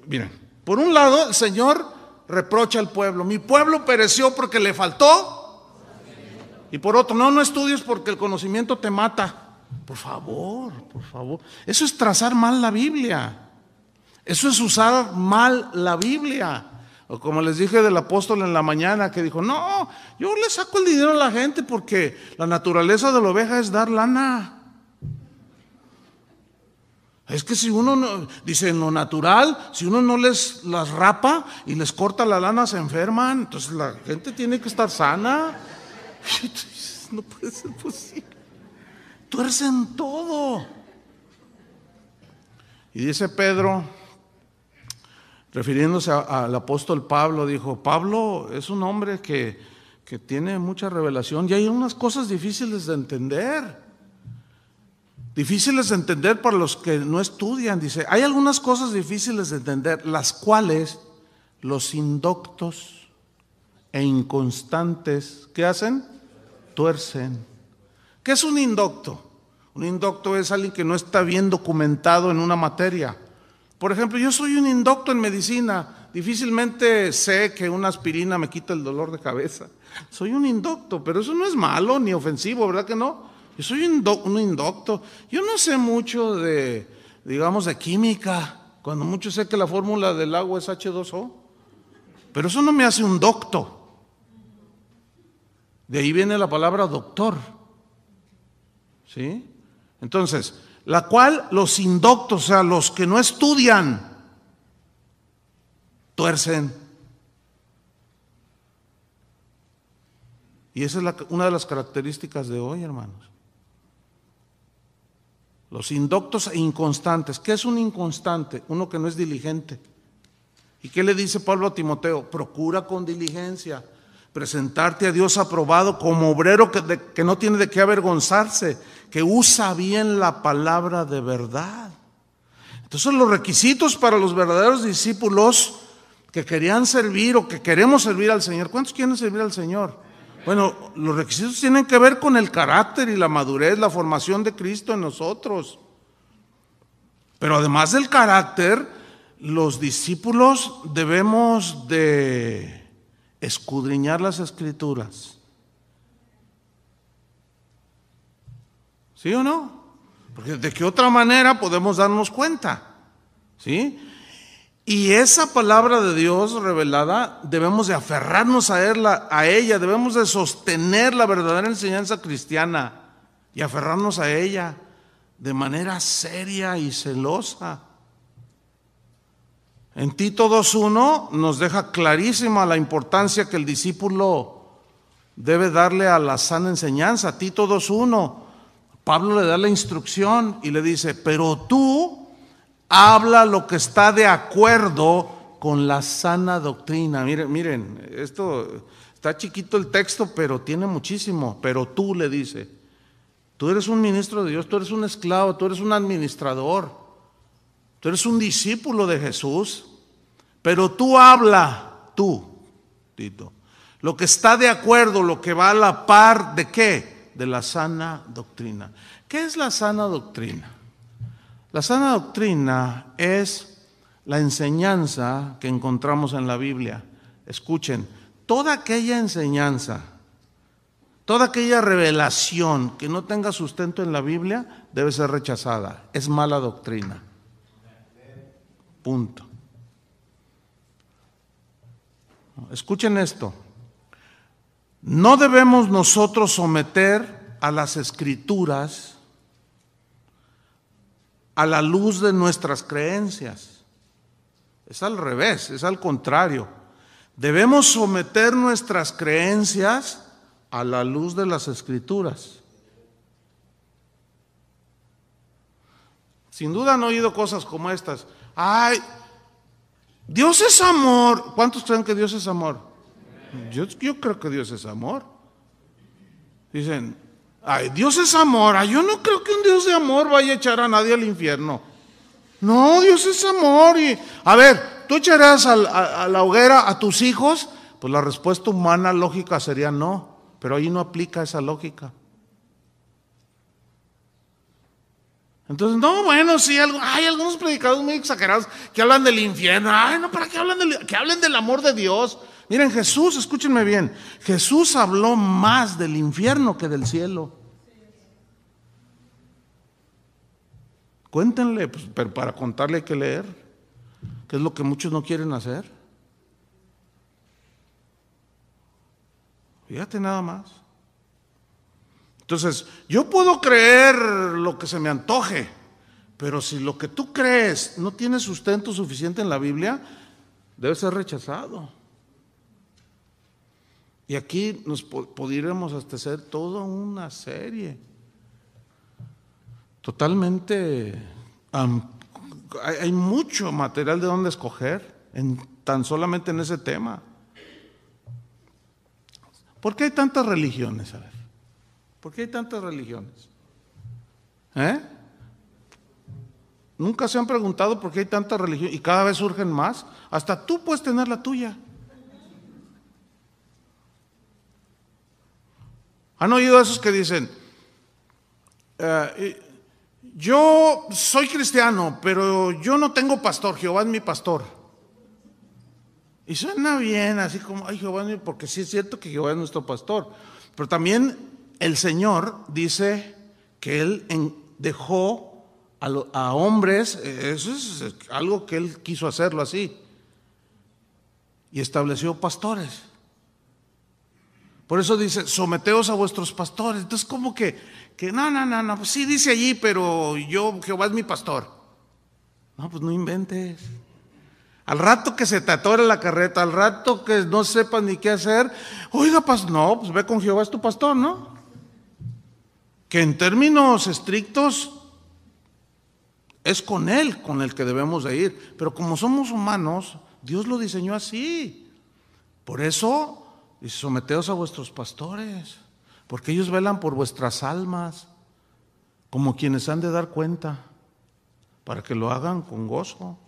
Miren, por un lado el Señor reprocha al pueblo, mi pueblo pereció porque le faltó. Y por otro, no estudies porque el conocimiento te mata. Por favor, eso es trazar mal la Biblia. Eso es usar mal la Biblia. O como les dije del apóstol en la mañana, que dijo, no, yo le saco el dinero a la gente porque la naturaleza de la oveja es dar lana. Es que si uno no, dice en lo natural, si uno no las rapa y les corta la lana, se enferman. Entonces la gente tiene que estar sana. No puede ser posible. Tuercen todo. Y dice Pedro, refiriéndose al apóstol Pablo, dijo, Pablo es un hombre que tiene mucha revelación y hay unas cosas difíciles de entender. Difíciles de entender para los que no estudian. Dice, hay algunas cosas difíciles de entender, las cuales los indoctos e inconstantes, ¿qué hacen? Tuercen. ¿Qué es un indocto? Un indocto es alguien que no está bien documentado en una materia. Por ejemplo, yo soy un indocto en medicina. Difícilmente sé que una aspirina me quita el dolor de cabeza. Soy un indocto, pero eso no es malo ni ofensivo, ¿verdad que no? Yo soy un indocto. Yo no sé mucho de química, cuando mucho sé que la fórmula del agua es H2O, pero eso no me hace un docto. De ahí viene la palabra doctor, ¿sí? Entonces, la cual los indoctos, o sea, los que no estudian, tuercen. Y esa es una de las características de hoy, hermanos. Los indoctos e inconstantes. ¿Qué es un inconstante? Uno que no es diligente. ¿Y qué le dice Pablo a Timoteo? Procura con diligencia presentarte a Dios aprobado como obrero que no tiene de qué avergonzarse, que usa bien la palabra de verdad. Entonces los requisitos para los verdaderos discípulos que querían servir o que queremos servir al Señor. ¿Cuántos quieren servir al Señor? Bueno, los requisitos tienen que ver con el carácter y la madurez, la formación de Cristo en nosotros. Pero además del carácter, los discípulos debemos de escudriñar las Escrituras. ¿Sí o no? Porque de qué otra manera podemos darnos cuenta, ¿sí? Y esa palabra de Dios revelada debemos de aferrarnos a ella, debemos de sostener la verdadera enseñanza cristiana y aferrarnos a ella de manera seria y celosa. En Tito 2:1 nos deja clarísima la importancia que el discípulo debe darle a la sana enseñanza. Tito 2:1, Pablo le da la instrucción y le dice, pero tú habla lo que está de acuerdo con la sana doctrina. Miren, esto está chiquito el texto, pero tiene muchísimo. Pero tú, le dice, tú eres un ministro de Dios, tú eres un esclavo, tú eres un administrador, tú eres un discípulo de Jesús, pero tú habla, tú, Tito, lo que está de acuerdo, lo que va a la par de ¿qué? De la sana doctrina. ¿Qué es la sana doctrina? La sana doctrina es la enseñanza que encontramos en la Biblia. Escuchen, toda aquella enseñanza Toda aquella revelación que no tenga sustento en la Biblia debe ser rechazada. Es mala doctrina. Punto. Escuchen esto. No debemos nosotros someter a las Escrituras a la luz de nuestras creencias. Es al revés, es al contrario. Debemos someter nuestras creencias a la luz de las Escrituras. Sin duda han oído cosas como estas. Ay, Dios es amor. ¿Cuántos creen que Dios es amor? Yo creo que Dios es amor. Dicen, ay, Dios es amor. Ay, yo no creo que un Dios de amor vaya a echar a nadie al infierno. No, Dios es amor. Y, a ver, ¿tú echarás a la hoguera a tus hijos? Pues la respuesta humana lógica sería no, pero ahí no aplica esa lógica. Entonces, no, bueno, sí, hay algunos predicadores muy exagerados que hablan del infierno. Ay, no, ¿para qué hablan que hablen del amor de Dios? Miren, Jesús, escúchenme bien, Jesús habló más del infierno que del cielo. Cuéntenle, pues, pero para contarle hay que leer, que es lo que muchos no quieren hacer. Fíjate nada más. Entonces, yo puedo creer lo que se me antoje, pero si lo que tú crees no tiene sustento suficiente en la Biblia, debe ser rechazado. Y aquí nos podríamos hasta hacer toda una serie. Totalmente, hay mucho material de dónde escoger, tan solamente en ese tema. ¿Por qué hay tantas religiones? A ver, ¿por qué hay tantas religiones? ¿Nunca se han preguntado por qué hay tantas religiones? Y cada vez surgen más. Hasta tú puedes tener la tuya. ¿Han oído a esos que dicen, yo soy cristiano, pero yo no tengo pastor, Jehová es mi pastor? Y suena bien, así como, ay, Jehová es mi, porque sí es cierto que Jehová es nuestro pastor. Pero también el Señor dice que Él dejó a hombres, eso es algo que Él quiso hacerlo así, y estableció pastores. Por eso dice, someteos a vuestros pastores. Entonces, como que no, pues sí dice allí, pero Jehová es mi pastor. No, pues no inventes. Al rato que se te atore la carreta, al rato que no sepas ni qué hacer, oiga, no, pues ve con Jehová es tu pastor, ¿no? Que en términos estrictos es con Él con el que debemos de ir. Pero como somos humanos, Dios lo diseñó así. Por eso dice, someteos a vuestros pastores, porque ellos velan por vuestras almas, como quienes han de dar cuenta, para que lo hagan con gozo.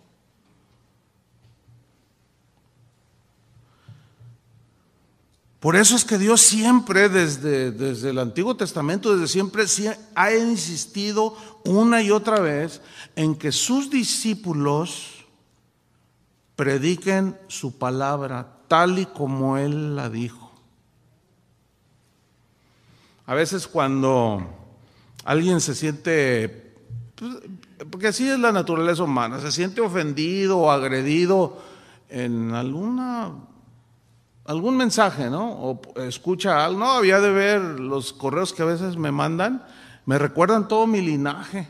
Por eso es que Dios siempre, desde el Antiguo Testamento, desde siempre, ha insistido una y otra vez en que sus discípulos prediquen su palabra tal y como Él la dijo. A veces cuando alguien se siente, porque así es la naturaleza humana, se siente ofendido o agredido en algún mensaje, ¿no? O escucha algo, no, había de ver los correos que a veces me mandan, me recuerdan todo mi linaje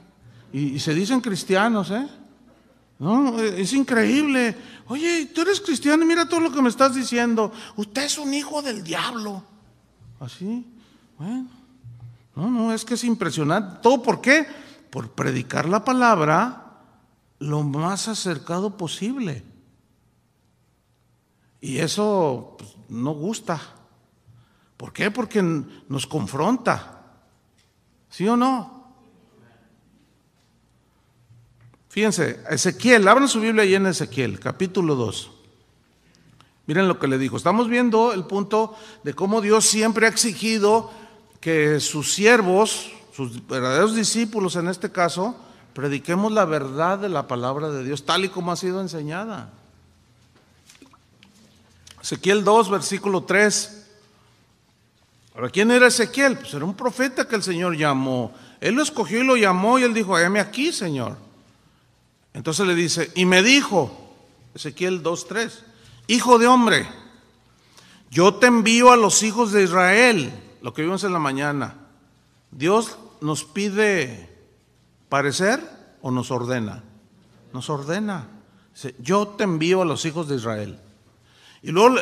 y se dicen cristianos, No, es increíble. Oye, tú eres cristiano y mira todo lo que me estás diciendo. Usted es un hijo del diablo. Así, bueno. No, es que es impresionante. ¿Todo por qué? Por predicar la palabra lo más acercado posible. Y eso pues, no gusta. ¿Por qué? Porque nos confronta. ¿Sí o no? Fíjense, Ezequiel, abran su Biblia ahí en Ezequiel, capítulo 2. Miren lo que le dijo. Estamos viendo el punto de cómo Dios siempre ha exigido que sus siervos, sus verdaderos discípulos en este caso, prediquemos la verdad de la palabra de Dios, tal y como ha sido enseñada. Ezequiel 2, versículo 3. Ahora, ¿quién era Ezequiel? Pues era un profeta que el Señor llamó. Él lo escogió y lo llamó y él dijo, hágame aquí, Señor. Entonces le dice, y me dijo, Ezequiel 2:3, hijo de hombre, yo te envío a los hijos de Israel, lo que vimos en la mañana. Dios nos pide parecer o nos ordena. Nos ordena. Dice, yo te envío a los hijos de Israel. Y luego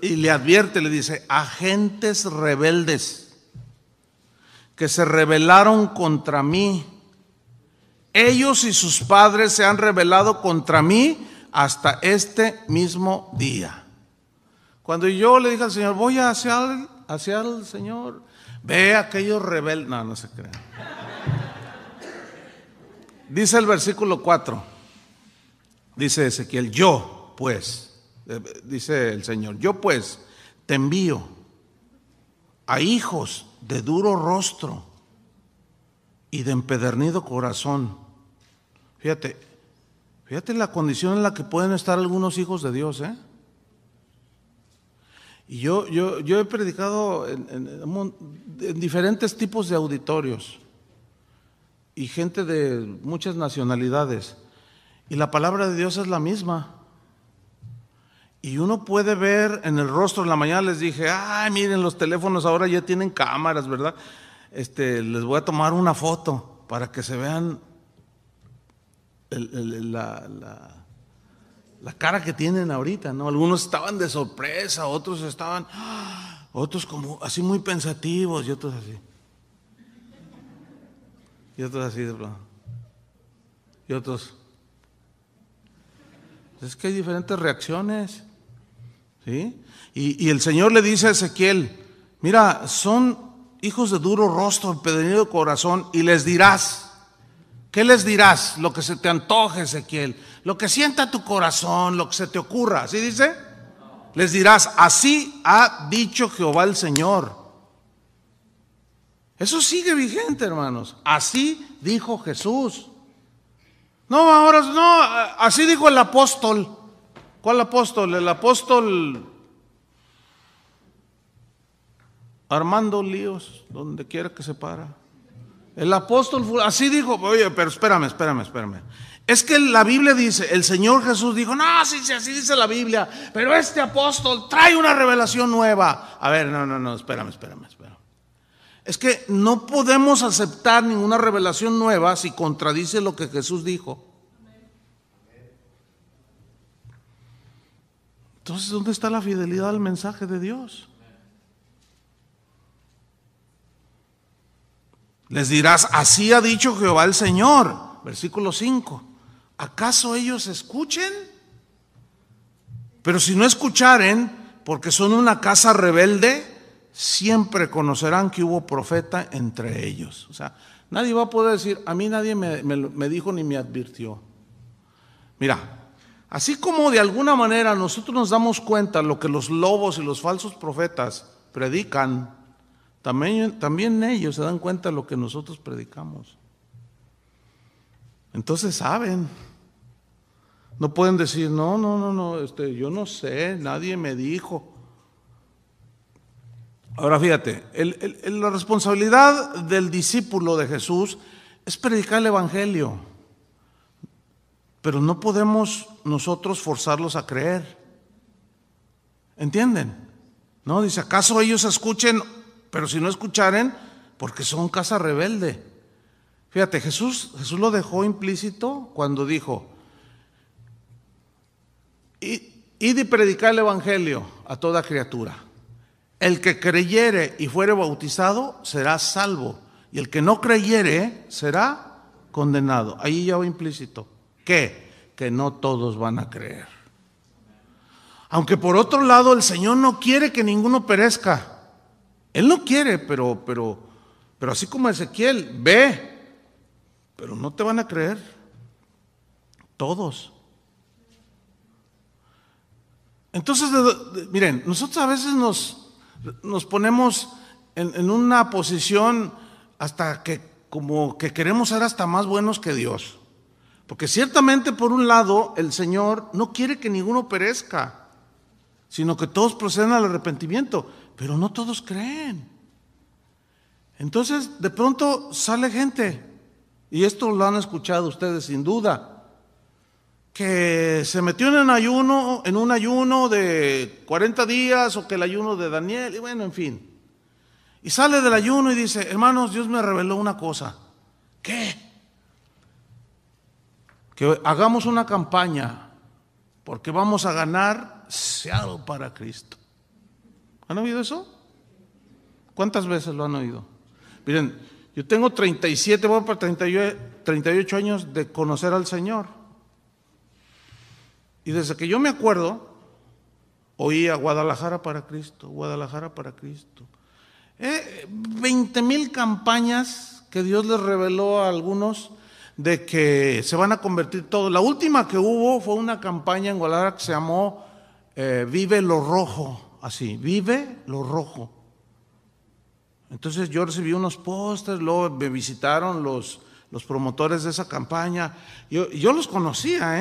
le advierte, le dice, agentes rebeldes que se rebelaron contra mí. Ellos y sus padres se han rebelado contra mí hasta este mismo día. Cuando yo le dije al Señor, voy hacia el Señor, ve a aquellos rebeldes. No, no se crean. Dice el versículo 4, dice Ezequiel, yo pues, dice el Señor, yo pues te envío a hijos de duro rostro y de empedernido corazón. Fíjate la condición en la que pueden estar algunos hijos de Dios, ¿eh? Y yo he predicado en diferentes tipos de auditorios y gente de muchas nacionalidades, y la palabra de Dios es la misma. Y uno puede ver en el rostro. En la mañana les dije, ay, miren, los teléfonos ahora ya tienen cámaras, ¿verdad? Les voy a tomar una foto para que se vean la cara que tienen ahorita, ¿no? Algunos estaban de sorpresa, otros como así muy pensativos, y otros así. Y otros así de plano. Y otros. Es que hay diferentes reacciones, ¿sí? Y el Señor le dice a Ezequiel, mira, son hijos de duro rostro, empedernido corazón, y les dirás, ¿qué les dirás? Lo que se te antoje, Ezequiel, lo que sienta tu corazón, lo que se te ocurra, ¿sí dice? Les dirás, así ha dicho Jehová el Señor. Eso sigue vigente, hermanos. Así dijo Jesús. No, ahora no, así dijo el apóstol. ¿Cuál apóstol? El apóstol Armando Líos, donde quiera que se para. El apóstol, así dijo. Oye, pero espérame. Es que la Biblia dice, el Señor Jesús dijo, no, sí, así dice la Biblia, pero este apóstol trae una revelación nueva. A ver, no, espérame. Es que no podemos aceptar ninguna revelación nueva si contradice lo que Jesús dijo. Entonces, ¿dónde está la fidelidad al mensaje de Dios? Les dirás, así ha dicho Jehová el Señor. Versículo 5. ¿Acaso ellos escuchen? Pero si no escucharen, porque son una casa rebelde, siempre conocerán que hubo profeta entre ellos. O sea, nadie va a poder decir, a mí nadie me dijo ni me advirtió. Mira, así como de alguna manera nosotros nos damos cuenta lo que los lobos y los falsos profetas predican, también ellos se dan cuenta de lo que nosotros predicamos. Entonces saben. No pueden decir, no, yo no sé, nadie me dijo. Ahora fíjate, la responsabilidad del discípulo de Jesús es predicar el evangelio, pero no podemos nosotros forzarlos a creer. ¿Entienden? No, dice, ¿acaso ellos escuchen? Pero si no escucharen, porque son casa rebelde. Fíjate, Jesús lo dejó implícito cuando dijo, id y predicar el evangelio a toda criatura. El que creyere y fuere bautizado será salvo, y el que no creyere será condenado. Ahí ya va implícito. ¿Qué? Que no todos van a creer. Aunque por otro lado el Señor no quiere que ninguno perezca. Él no quiere, pero así como Ezequiel, ve, pero no te van a creer todos. Entonces, miren, nosotros a veces nos ponemos en una posición hasta que como que queremos ser hasta más buenos que Dios. Porque ciertamente por un lado el Señor no quiere que ninguno perezca, sino que todos procedan al arrepentimiento, pero no todos creen. Entonces, de pronto sale gente, y esto lo han escuchado ustedes sin duda, que se metió en un ayuno de 40 días, o que el ayuno de Daniel, y bueno, en fin. Y sale del ayuno y dice: hermanos, Dios me reveló una cosa. ¿Qué? Que hagamos una campaña, porque vamos a ganar Seattle para Cristo. ¿Han oído eso? ¿Cuántas veces lo han oído? Miren, yo tengo 37, voy para 38 años de conocer al Señor. Y desde que yo me acuerdo, oía Guadalajara para Cristo, Guadalajara para Cristo. 20,000 campañas que Dios les reveló a algunos de que se van a convertir todos. La última que hubo fue una campaña en Guadalajara que se llamó Vive lo Rojo, así, Vive lo Rojo. Entonces yo recibí unos pósters, luego me visitaron los promotores de esa campaña. Yo los conocía,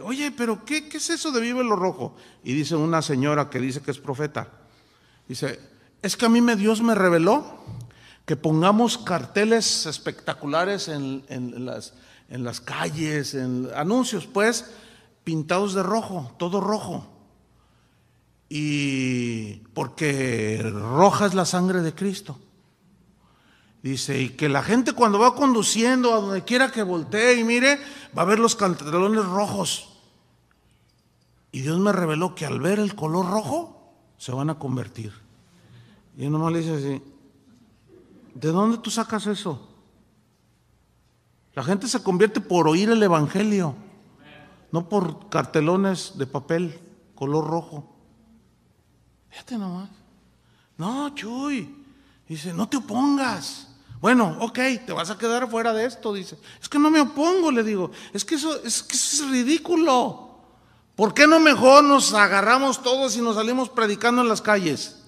oye, pero ¿qué es eso de Vive lo Rojo? Y dice una señora que dice que es profeta, dice: es que a mí Dios me reveló que pongamos carteles espectaculares en las calles, en anuncios pues, pintados de rojo, todo rojo. Y porque roja es la sangre de Cristo. Dice, y que la gente cuando va conduciendo a donde quiera que voltee y mire, va a ver los cartelones rojos. Y Dios me reveló que al ver el color rojo se van a convertir. Y uno nomás le dice así: ¿de dónde tú sacas eso? La gente se convierte por oír el evangelio, no por cartelones de papel color rojo. Fíjate nomás. No, Chuy, dice, no te opongas. Bueno, ok, te vas a quedar fuera de esto, dice. Es que no me opongo, le digo. Es que eso es ridículo. ¿Por qué no mejor nos agarramos todos y nos salimos predicando en las calles?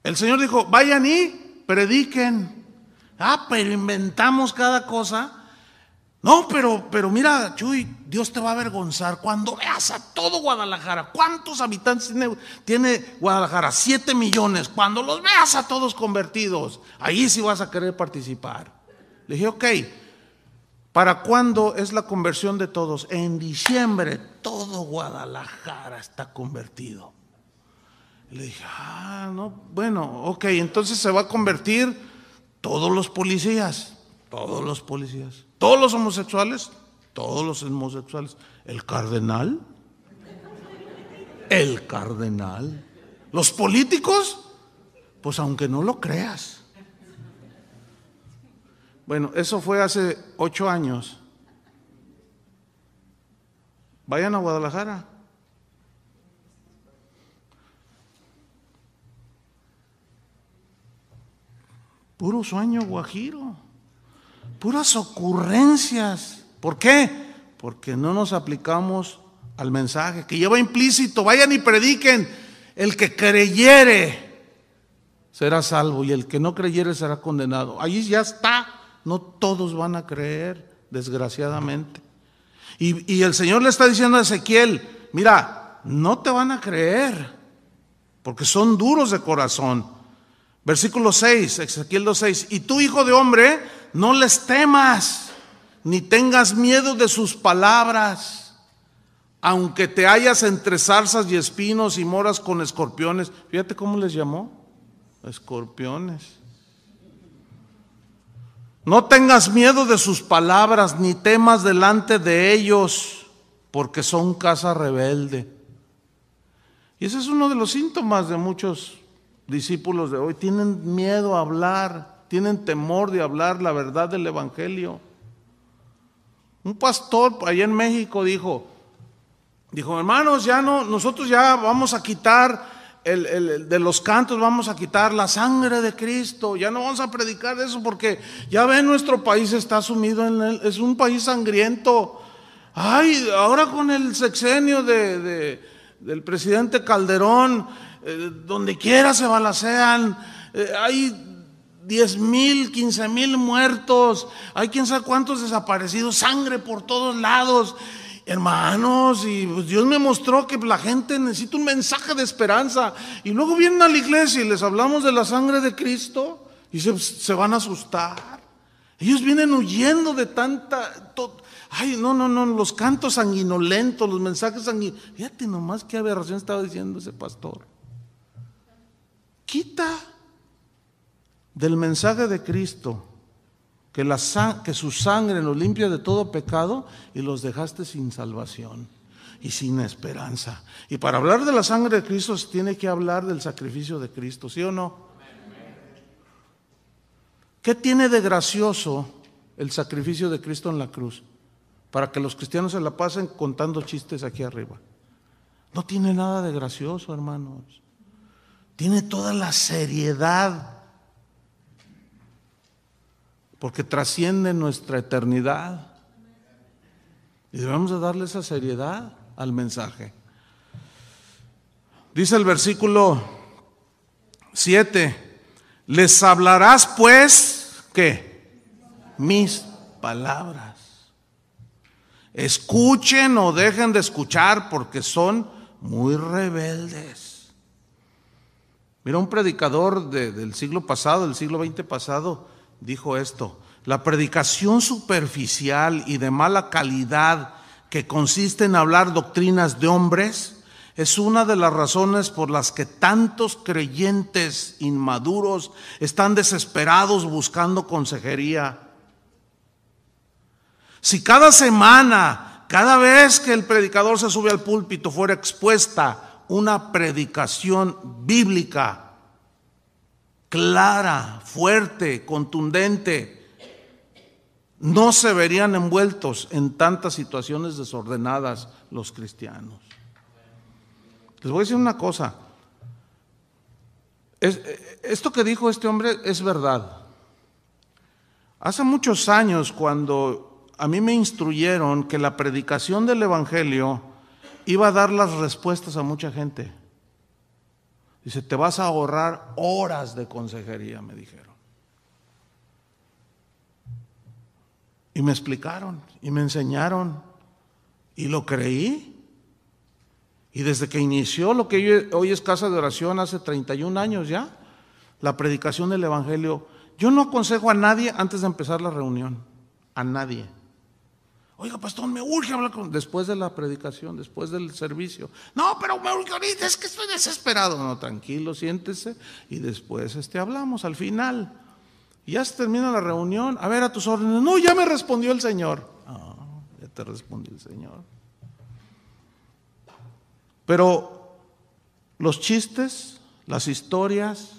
El Señor dijo: vayan y prediquen. Pero inventamos cada cosa. No, pero mira, Chuy, Dios te va a avergonzar cuando veas a todo Guadalajara. ¿Cuántos habitantes tiene Guadalajara? 7 millones. Cuando los veas a todos convertidos, ahí sí vas a querer participar. Le dije: ok, ¿para cuándo es la conversión de todos? En diciembre todo Guadalajara está convertido. Le dije: no, bueno, ok, entonces se va a convertir todos los policías, todos los policías, todos los homosexuales, todos los homosexuales, el cardenal, los políticos, pues aunque no lo creas. Bueno, eso fue hace 8 años. Vayan a Guadalajara. Puro sueño guajiro, puras ocurrencias. ¿Por qué? Porque no nos aplicamos al mensaje que lleva implícito: vayan y prediquen. El que creyere será salvo, y el que no creyere será condenado. Ahí ya está. No todos van a creer, desgraciadamente. Y el Señor le está diciendo a Ezequiel: mira, no te van a creer, porque son duros de corazón. Versículo 6, Ezequiel 2:6: y tú, hijo de hombre, no les temas, ni tengas miedo de sus palabras, aunque te hallas entre zarzas y espinos y moras con escorpiones. Fíjate cómo les llamó: escorpiones. No tengas miedo de sus palabras, ni temas delante de ellos, porque son casa rebelde. Y ese es uno de los síntomas de muchos discípulos de hoy. Tienen miedo a hablar, tienen temor de hablar la verdad del evangelio. Un pastor allá en México dijo: hermanos, ya no, nosotros ya vamos a quitar de los cantos, vamos a quitar la sangre de Cristo, ya no vamos a predicar eso, porque ya ven, nuestro país está sumido es un país sangriento. Ahora con el sexenio del presidente Calderón, donde quiera se balacean, hay 10,000, 15,000 muertos, hay quién sabe cuántos desaparecidos, sangre por todos lados. hermanos, y pues Dios me mostró que la gente necesita un mensaje de esperanza. Y luego vienen a la iglesia y les hablamos de la sangre de Cristo y se van a asustar. Ellos vienen huyendo de ay, no, los cantos sanguinolentos, los mensajes sanguinolentos. Fíjate nomás qué aberración estaba diciendo ese pastor. Quita del mensaje de Cristo que su sangre los limpia de todo pecado y los dejaste sin salvación y sin esperanza. Y para hablar de la sangre de Cristo se tiene que hablar del sacrificio de Cristo, ¿sí o no? ¿Qué tiene de gracioso el sacrificio de Cristo en la cruz? Para que los cristianos se la pasen contando chistes aquí arriba. No tiene nada de gracioso, hermanos. Tiene toda la seriedad, porque trasciende nuestra eternidad. Y debemos de darle esa seriedad al mensaje. Dice el versículo 7, les hablarás pues, ¿qué? Mis palabras. Escuchen o dejen de escuchar porque son muy rebeldes. Mira, un predicador del siglo pasado, del siglo XX pasado, dijo esto: la predicación superficial y de mala calidad que consiste en hablar doctrinas de hombres es una de las razones por las que tantos creyentes inmaduros están desesperados buscando consejería. Si cada semana, cada vez que el predicador se sube al púlpito fuera expuesta una predicación bíblica clara, fuerte, contundente, no se verían envueltos en tantas situaciones desordenadas los cristianos. Les voy a decir una cosa. Esto que dijo este hombre es verdad. Hace muchos años, cuando a mí me instruyeron que la predicación del evangelio iba a dar las respuestas a mucha gente. Dice, te vas a ahorrar horas de consejería, me dijeron. Y me explicaron, y me enseñaron, y lo creí. Y desde que inició lo que hoy es Casa de Oración, hace 31 años ya, la predicación del evangelio, yo no aconsejo a nadie antes de empezar la reunión, a nadie. Oiga, pastor, me urge hablar después de la predicación, después del servicio. No, pero me urge ahorita, es que estoy desesperado. No, tranquilo, siéntese y después hablamos al final. Y ya se termina la reunión, a ver, a tus órdenes. No, ya me respondió el Señor. Ya te respondió el Señor. Pero los chistes, las historias,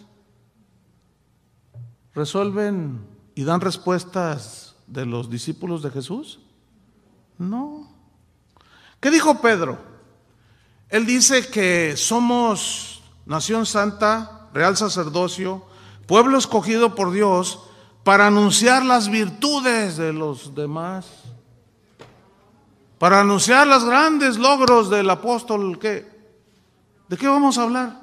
¿resuelven y dan respuestas de los discípulos de Jesús? No. ¿Qué dijo Pedro? Él dice que somos nación santa, real sacerdocio, pueblo escogido por Dios para anunciar las virtudes de los demás, para anunciar los grandes logros del apóstol. ¿De qué vamos a hablar?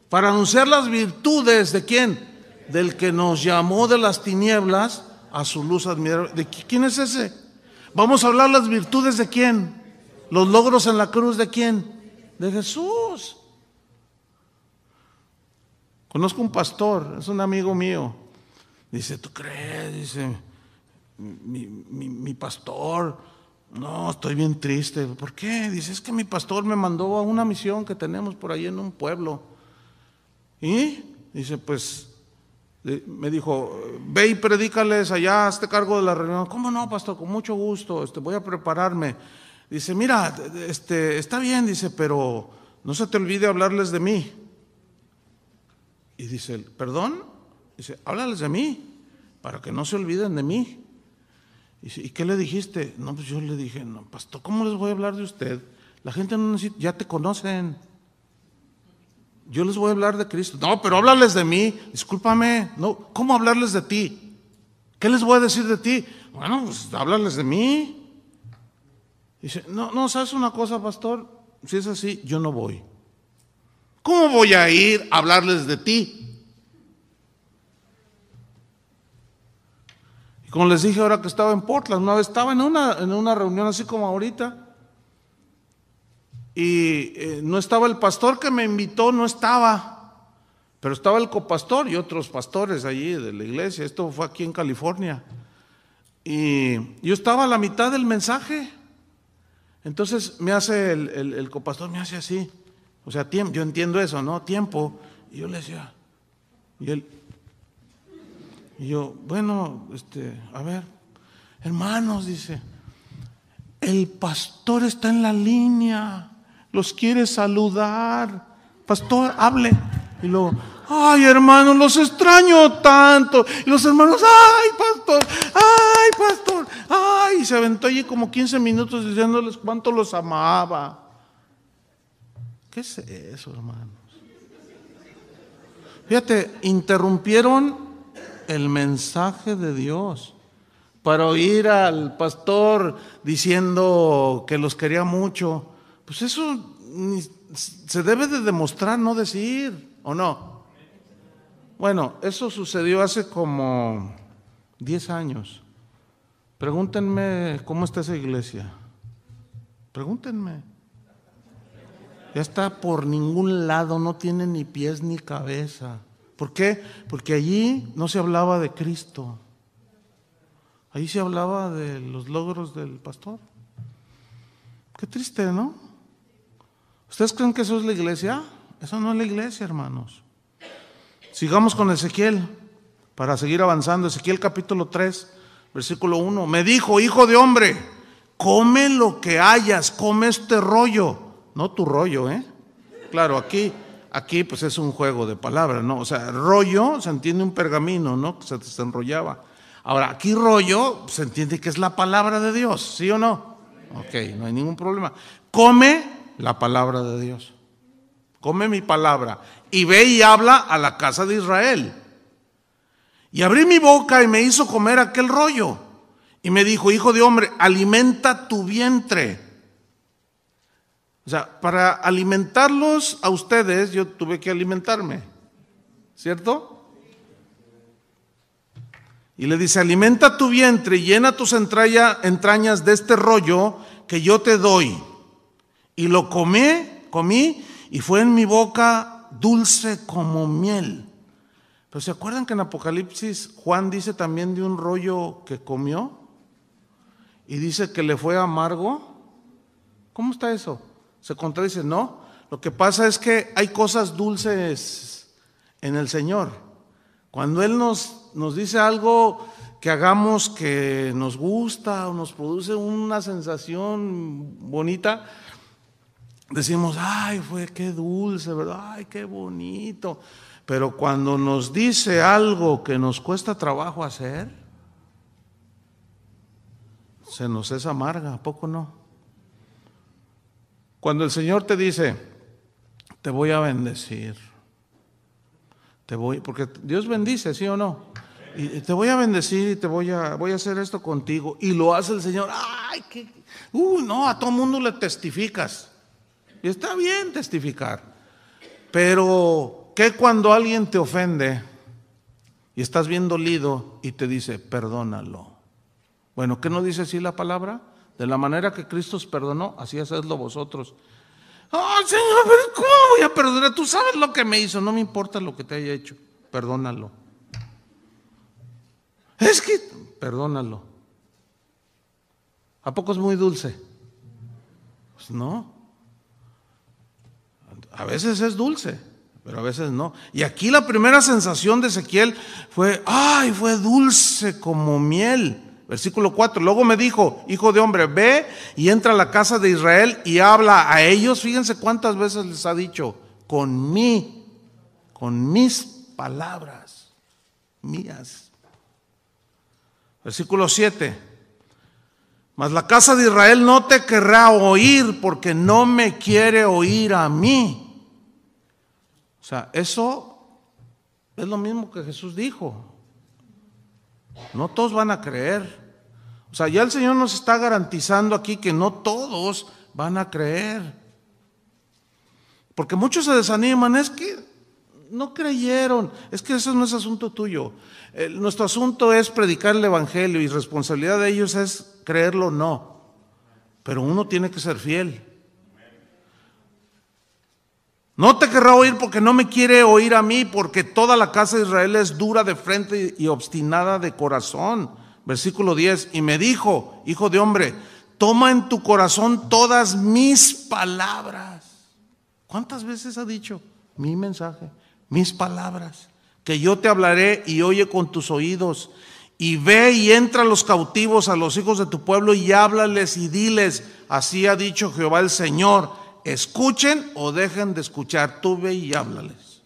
Para anunciar las virtudes ¿de quién? Del que nos llamó de las tinieblas a su luz admirable. ¿De quién es ese? Vamos a hablar las virtudes ¿de quién? Los logros en la cruz ¿de quién? De Jesús. Conozco un pastor, es un amigo mío. Dice, ¿tú crees? Dice, mi pastor, no, estoy bien triste. ¿Por qué? Dice, es que mi pastor me mandó a una misión que tenemos por ahí en un pueblo. Y dice, pues, me dijo, ve y predícales allá, hazte cargo de la reunión. ¿Cómo no, pastor? Con mucho gusto, voy a prepararme. Dice, mira, está bien, dice, pero no se te olvide hablarles de mí. Y dice, ¿perdón? Dice, háblales de mí, para que no se olviden de mí. Dice, ¿y qué le dijiste? No, pues yo le dije, no, pastor, ¿cómo les voy a hablar de usted? La gente no necesita, ya te conocen. Yo les voy a hablar de Cristo. No, pero háblales de mí. Discúlpame, no, ¿cómo hablarles de ti? ¿Qué les voy a decir de ti? Bueno, pues háblales de mí. Dice, no, ¿sabes una cosa, pastor? Si es así, yo no voy. ¿Cómo voy a ir a hablarles de ti? Como les dije ahora que estaba en Portland, una vez estaba en una reunión así como ahorita, y no estaba el pastor que me invitó, no estaba, pero estaba el copastor y otros pastores allí de la iglesia. Esto fue aquí en California, y yo estaba a la mitad del mensaje. Entonces me hace el copastor, me hace así, o sea, tiempo, yo entiendo eso, ¿no? Tiempo. Y yo le decía, y yo, bueno, a ver, hermanos, dice, el pastor está en la línea, los quiere saludar. Pastor, hable. Y luego, ay, hermanos, los extraño tanto. Y los hermanos, ay, pastor, ay. Y se aventó allí como 15 minutos diciéndoles cuánto los amaba. ¿Qué es eso, hermanos? Fíjate, interrumpieron el mensaje de Dios para oír al pastor diciendo que los quería mucho. Pues eso se debe de demostrar, no decir, ¿o no? Bueno, eso sucedió hace como 10 años. Pregúntenme cómo está esa iglesia. Pregúntenme. Ya está por ningún lado, no tiene ni pies ni cabeza. ¿Por qué? Porque allí no se hablaba de Cristo. Allí se hablaba de los logros del pastor. Qué triste, ¿no? ¿Ustedes creen que eso es la iglesia? Eso no es la iglesia, hermanos. Sigamos con Ezequiel para seguir avanzando. Ezequiel capítulo 3, versículo 1. Me dijo, hijo de hombre, come lo que hayas, come este rollo. No tu rollo, ¿eh? Claro, aquí pues es un juego de palabras, ¿no? O sea, rollo se entiende un pergamino, ¿no? Que se enrollaba. Ahora, aquí rollo se entiende que es la palabra de Dios, ¿sí o no? Ok, no hay ningún problema. Come la palabra de Dios. Come mi palabra. Y ve y habla a la casa de Israel. Y abrí mi boca y me hizo comer aquel rollo. Y me dijo, hijo de hombre, alimenta tu vientre. O sea, para alimentarlos a ustedes, yo tuve que alimentarme, ¿cierto? Y le dice, alimenta tu vientre y llena tus entrañas de este rollo que yo te doy. Y lo comí y fue en mi boca dulce como miel. Pero ¿se acuerdan que en Apocalipsis Juan dice también de un rollo que comió? Y dice que le fue amargo. ¿Cómo está eso? Se contradice, no. Lo que pasa es que hay cosas dulces en el Señor. Cuando Él nos dice algo que hagamos que nos gusta o nos produce una sensación bonita, decimos, ay, qué dulce, ¿verdad? Ay, qué bonito. Pero cuando nos dice algo que nos cuesta trabajo hacer, se nos es amarga, ¿a poco no? Cuando el Señor te dice, te voy a bendecir, porque Dios bendice, ¿sí o no? Y te voy a bendecir y voy a hacer esto contigo, y lo hace el Señor, ay, no, a todo mundo le testificas, y está bien testificar, pero ¿qué cuando alguien te ofende y estás bien dolido y te dice, perdónalo? Bueno, ¿qué no dice así la palabra? De la manera que Cristo os perdonó, así hacedlo vosotros. ¡Ay, Señor, pero cómo voy a perdonar! Tú sabes lo que me hizo, no me importa lo que te haya hecho, perdónalo. Es que, perdónalo. ¿A poco es muy dulce? Pues no. A veces es dulce, pero a veces no. Y aquí la primera sensación de Ezequiel fue, ¡ay, fue dulce como miel! Versículo 4, luego me dijo, hijo de hombre, ve y entra a la casa de Israel y habla a ellos. Fíjense cuántas veces les ha dicho, con mis palabras mías. Versículo 7, mas la casa de Israel no te querrá oír porque no me quiere oír a mí. O sea, eso es lo mismo que Jesús dijo. No todos van a creer. O sea, ya el Señor nos está garantizando aquí que no todos van a creer. Porque muchos se desaniman, es que no creyeron. Es que eso no es asunto tuyo. Nuestro asunto es predicar el evangelio y responsabilidad de ellos es creerlo o no. Pero uno tiene que ser fiel. No te querrá oír porque no me quiere oír a mí, porque toda la casa de Israel es dura de frente y obstinada de corazón. Versículo 10, y me dijo, hijo de hombre, toma en tu corazón todas mis palabras. ¿Cuántas veces ha dicho mi mensaje, mis palabras? Que yo te hablaré y oye con tus oídos. Y ve y entra a los cautivos, a los hijos de tu pueblo, y háblales y diles, así ha dicho Jehová el Señor, escuchen o dejen de escuchar, tú ve y háblales.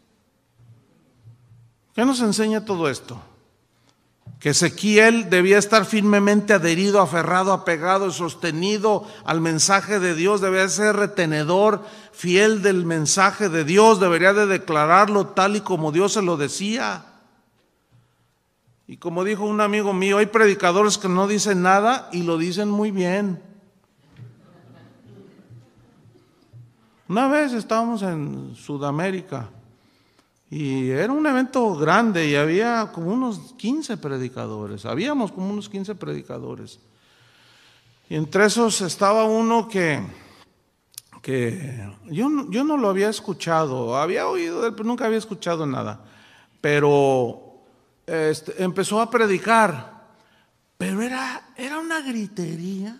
¿Qué nos enseña todo esto? Que Ezequiel debía estar firmemente adherido, aferrado, apegado, sostenido al mensaje de Dios, debía ser retenedor, fiel del mensaje de Dios, debería de declararlo tal y como Dios se lo decía. Y como dijo un amigo mío, hay predicadores que no dicen nada y lo dicen muy bien. Una vez estábamos en Sudamérica y era un evento grande y había como unos 15 predicadores, habíamos como unos 15 predicadores. Y entre esos estaba uno que yo no lo había escuchado, había oído de él, pero nunca había escuchado nada. Pero empezó a predicar, pero era una gritería.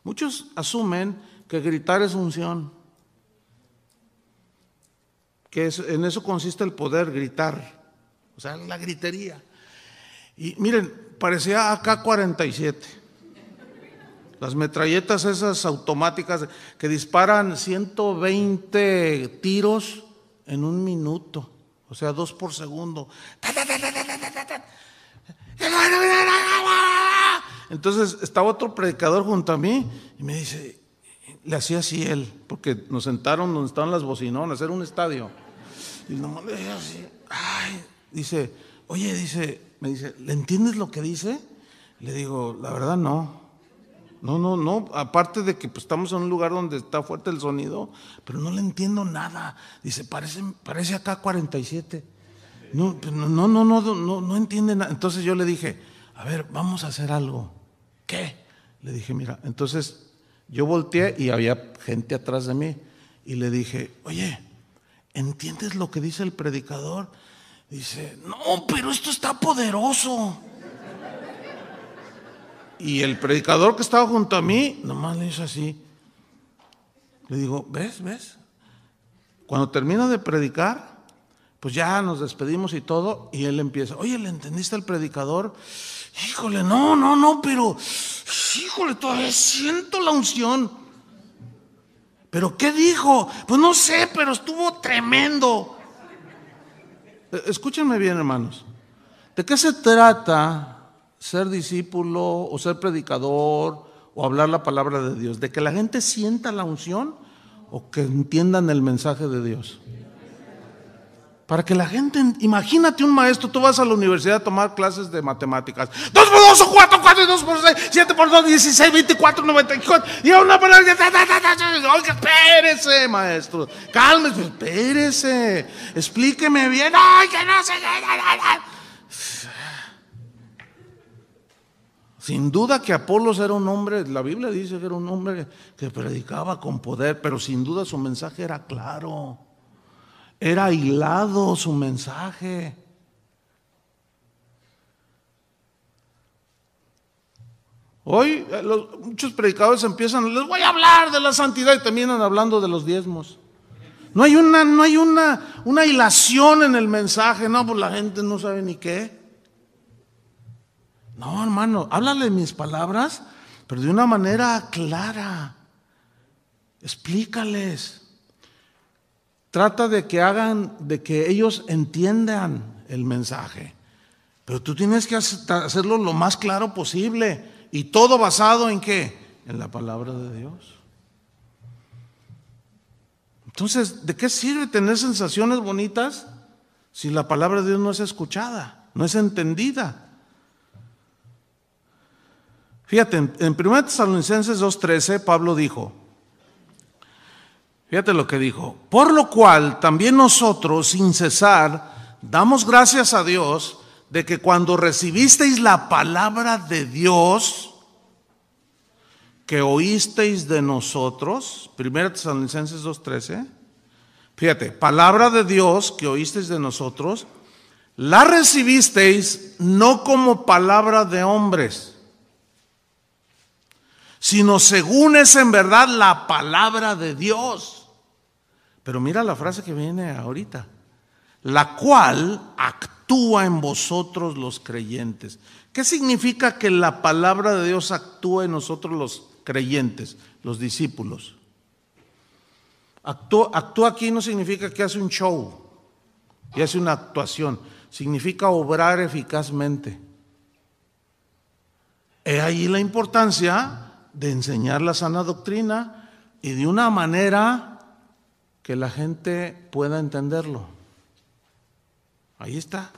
Muchos asumen que gritar es unción, que en eso consiste el poder, gritar, o sea, la gritería. Y miren, parecía AK-47, las metralletas esas automáticas que disparan 120 tiros en un minuto, o sea, 2 por segundo. Entonces estaba otro predicador junto a mí y me dice, le hacía así él, porque nos sentaron donde estaban las bocinonas, era un estadio. Y nomás le decía así, ay, dice, oye, me dice, ¿le entiendes lo que dice? Le digo, la verdad no, aparte de que pues, estamos en un lugar donde está fuerte el sonido, pero no le entiendo nada. Dice, parece acá 47. No entiende nada. Entonces yo le dije, a ver, vamos a hacer algo. ¿Qué? Le dije, mira, entonces yo volteé y había gente atrás de mí y le dije, oye, ¿entiendes lo que dice el predicador? Dice, no, pero esto está poderoso. Y el predicador que estaba junto a mí, nomás le hizo así. Le digo, ¿ves? Cuando termina de predicar, pues ya nos despedimos y todo, y él empieza, oye, ¿le entendiste al predicador? Híjole, no, pero, híjole, todavía siento la unción. ¿Pero qué dijo? Pues no sé, pero estuvo tremendo. Escúchenme bien, hermanos. ¿De qué se trata ser discípulo o ser predicador o hablar la palabra de Dios? ¿De que la gente sienta la unción o que entiendan el mensaje de Dios? Para que la gente, imagínate un maestro, tú vas a la universidad a tomar clases de matemáticas. 2 por 2 son 4, 4 y 2 por 6, 7 por 2, 16, 24, 94. Y una palabra, oiga, espérese, maestro, cálmese, espérese, explíqueme bien. Ay, que no sé. Sin duda que Apolos era un hombre, la Biblia dice que era un hombre que predicaba con poder, pero sin duda su mensaje era claro. Era hilado su mensaje. Hoy muchos predicadores empiezan, les voy a hablar de la santidad y terminan hablando de los diezmos. No hay una hilación en el mensaje, no, pues la gente no sabe ni qué. No, hermano, háblale mis palabras, pero de una manera clara. Explícales. Trata de que ellos entiendan el mensaje. Pero tú tienes que hacerlo lo más claro posible. Y todo basado en ¿qué? En la palabra de Dios. Entonces, ¿de qué sirve tener sensaciones bonitas si la palabra de Dios no es escuchada, no es entendida? Fíjate, en 1 Tesalonicenses 2:13, Pablo dijo, Fíjate lo que dijo. Por lo cual también nosotros sin cesar damos gracias a Dios de que cuando recibisteis la palabra de Dios que oísteis de nosotros, 1 Tesalonicenses 2:13, fíjate, palabra de Dios que oísteis de nosotros, la recibisteis no como palabra de hombres, sino según es en verdad la palabra de Dios. Pero mira la frase que viene ahorita, la cual actúa en vosotros los creyentes. ¿Qué significa que la palabra de Dios actúa en nosotros los creyentes, los discípulos? Actúa aquí no significa que hace un show y hace una actuación, significa obrar eficazmente. He ahí la importancia de enseñar la sana doctrina y de una manera que la gente pueda entenderlo. Ahí está.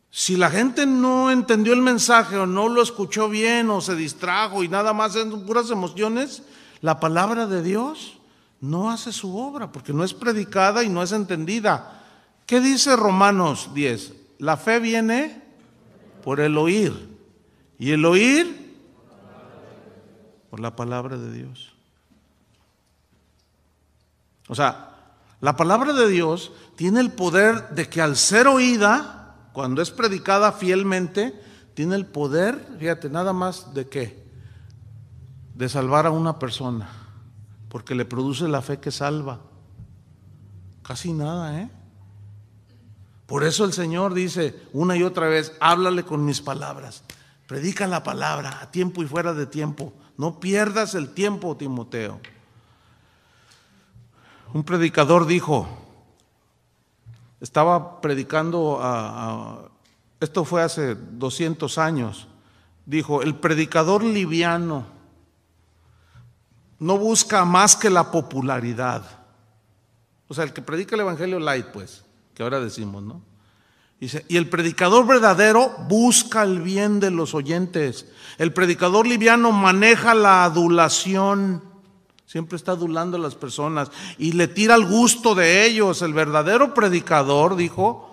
Si la gente no entendió el mensaje o no lo escuchó bien o se distrajo y nada más en puras emociones, la palabra de Dios no hace su obra porque no es predicada y no es entendida. ¿Qué dice Romanos 10? La fe viene por el oír y el oír por la palabra de Dios. O sea, la palabra de Dios tiene el poder de que al ser oída, cuando es predicada fielmente, tiene el poder, fíjate, nada más de qué, de salvar a una persona, porque le produce la fe que salva. Casi nada, ¿eh? Por eso el Señor dice una y otra vez, háblale con mis palabras, predica la palabra a tiempo y fuera de tiempo, no pierdas el tiempo, Timoteo. Un predicador dijo, estaba predicando, esto fue hace 200 años, dijo, el predicador liviano no busca más que la popularidad. O sea, el que predica el evangelio light, pues, que ahora decimos, ¿no? Dice, y el predicador verdadero busca el bien de los oyentes. El predicador liviano maneja la adulación, siempre está adulando a las personas y le tira al gusto de ellos. El verdadero predicador, dijo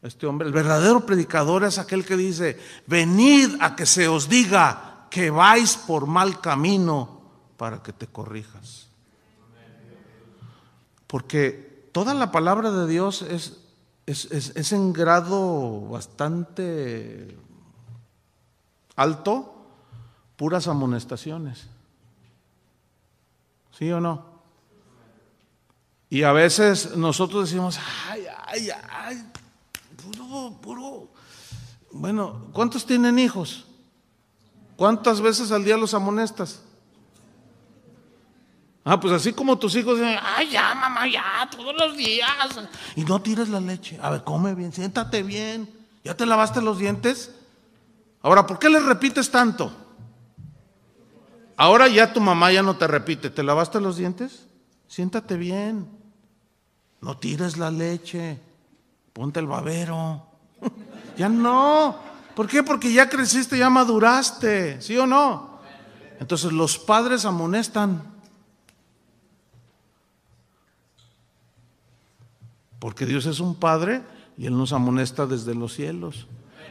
este hombre, el verdadero predicador es aquel que dice, venid a que se os diga que vais por mal camino para que te corrijas. Porque toda la palabra de Dios es en grado bastante alto, puras amonestaciones. ¿Sí o no? Y a veces nosotros decimos, puro. Bueno, ¿cuántos tienen hijos? ¿Cuántas veces al día los amonestas? Pues así como tus hijos dicen, ya mamá, ya, todos los días. Y no tires la leche. A ver, come bien, siéntate bien. ¿Ya te lavaste los dientes? Ahora, ¿por qué les repites tanto? Ahora ya tu mamá ya no te repite, ¿te lavaste los dientes? Siéntate bien. No tires la leche. Ponte el babero. Ya no. ¿Por qué? Porque ya creciste, ya maduraste. ¿Sí o no? Entonces los padres amonestan. Porque Dios es un Padre y Él nos amonesta desde los cielos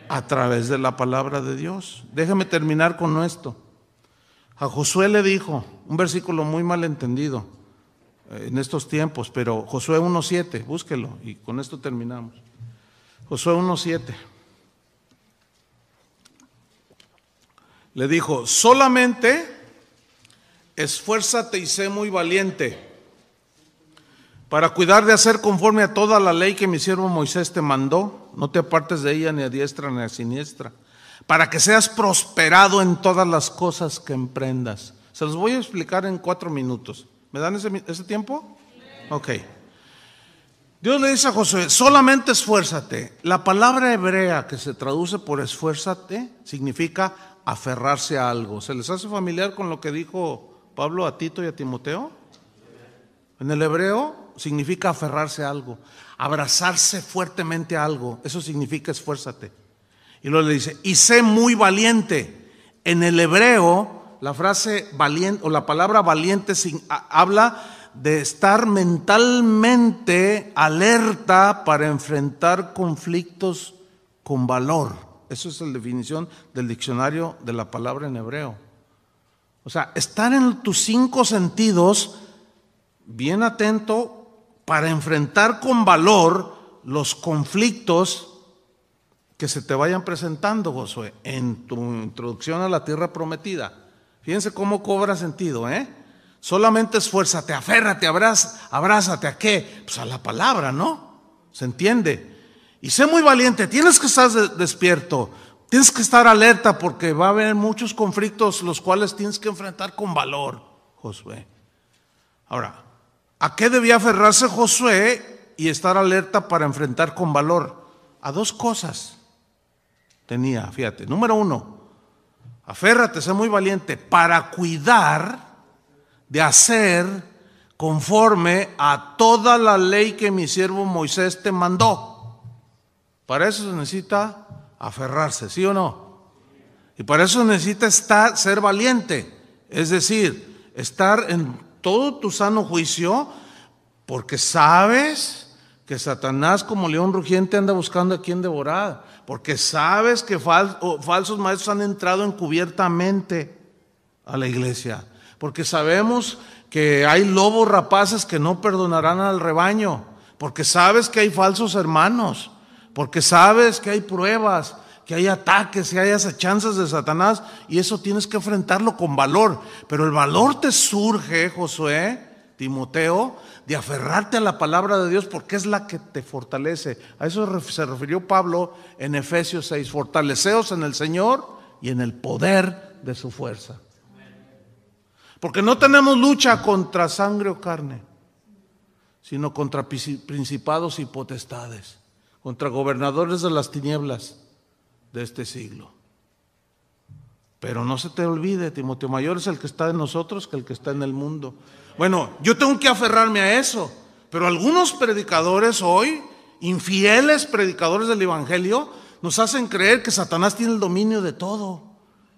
a través de la palabra de Dios. Déjame terminar con esto. A Josué le dijo, un versículo muy mal entendido en estos tiempos, pero Josué 1:7, búsquelo y con esto terminamos. Josué 1:7. Le dijo, solamente esfuérzate y sé muy valiente para cuidar de hacer conforme a toda la ley que mi siervo Moisés te mandó. No te apartes de ella ni a diestra ni a siniestra, para que seas prosperado en todas las cosas que emprendas. Se los voy a explicar en 4 minutos. ¿Me dan ese tiempo? Ok. Dios le dice a Josué, solamente esfuérzate. La palabra hebrea que se traduce por esfuérzate significa aferrarse a algo. ¿Se les hace familiar con lo que dijo Pablo a Tito y a Timoteo? En el hebreo significa aferrarse a algo, abrazarse fuertemente a algo. Eso significa esfuérzate. Y luego le dice, y sé muy valiente. En el hebreo la frase valiente o la palabra valiente habla de estar mentalmente alerta para enfrentar conflictos con valor. Eso es la definición del diccionario de la palabra en hebreo. O sea, estar en tus 5 sentidos bien atento para enfrentar con valor los conflictos que se te vayan presentando, Josué, en tu introducción a la tierra prometida. Fíjense cómo cobra sentido, Solamente esfuérzate, aférrate, abrázate, ¿a qué? Pues a la palabra, ¿no? ¿Se entiende? Y sé muy valiente, tienes que estar despierto, tienes que estar alerta porque va a haber muchos conflictos los cuales tienes que enfrentar con valor, Josué. Ahora, ¿a qué debía aferrarse Josué y estar alerta para enfrentar con valor? A 2 cosas tenía, fíjate. Número 1, aférrate, sé muy valiente para cuidar de hacer conforme a toda la ley que mi siervo Moisés te mandó. Para eso se necesita aferrarse, ¿sí o no? Y para eso necesita ser valiente, es decir, estar en todo tu sano juicio, porque sabes que Satanás como león rugiente anda buscando a quien devorar, porque sabes que falsos maestros han entrado encubiertamente a la iglesia, porque sabemos que hay lobos rapaces que no perdonarán al rebaño, porque sabes que hay falsos hermanos, porque sabes que hay pruebas, que hay ataques, que hay acechanzas de Satanás, y eso tienes que enfrentarlo con valor. Pero el valor te surge, Josué, Timoteo, de aferrarte a la palabra de Dios, porque es la que te fortalece. A eso se refirió Pablo en Efesios 6, fortaleceos en el Señor y en el poder de su fuerza. Porque no tenemos lucha contra sangre o carne, sino contra principados y potestades, contra gobernadores de las tinieblas de este siglo. Pero no se te olvide, Timoteo, mayor es el que está en nosotros que el que está en el mundo. Bueno, yo tengo que aferrarme a eso, pero algunos predicadores hoy, infieles predicadores del evangelio, nos hacen creer que Satanás tiene el dominio de todo,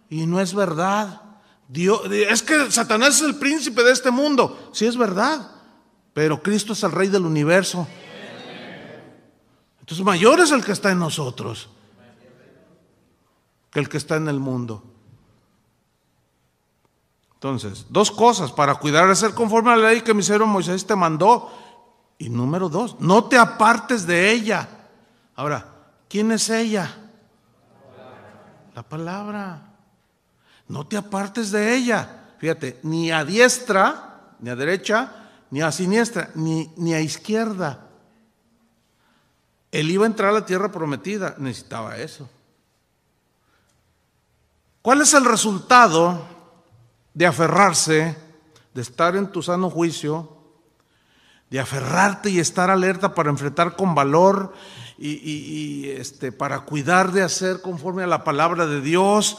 y no es verdad. Es que Satanás es el príncipe de este mundo. Sí, es verdad, pero Cristo es el rey del universo. Entonces mayor es el que está en nosotros que el que está en el mundo. Entonces, 2 cosas para cuidar de ser conforme a la ley que mi siervo Moisés te mandó. Y número 2, no te apartes de ella. Ahora, ¿quién es ella? La palabra. No te apartes de ella. Fíjate, ni a diestra, ni a derecha, ni a siniestra, ni a izquierda. Él iba a entrar a la tierra prometida, necesitaba eso. ¿Cuál es el resultado de aferrarse, de estar en tu sano juicio, de aferrarte y estar alerta para enfrentar con valor para cuidar de hacer conforme a la palabra de Dios,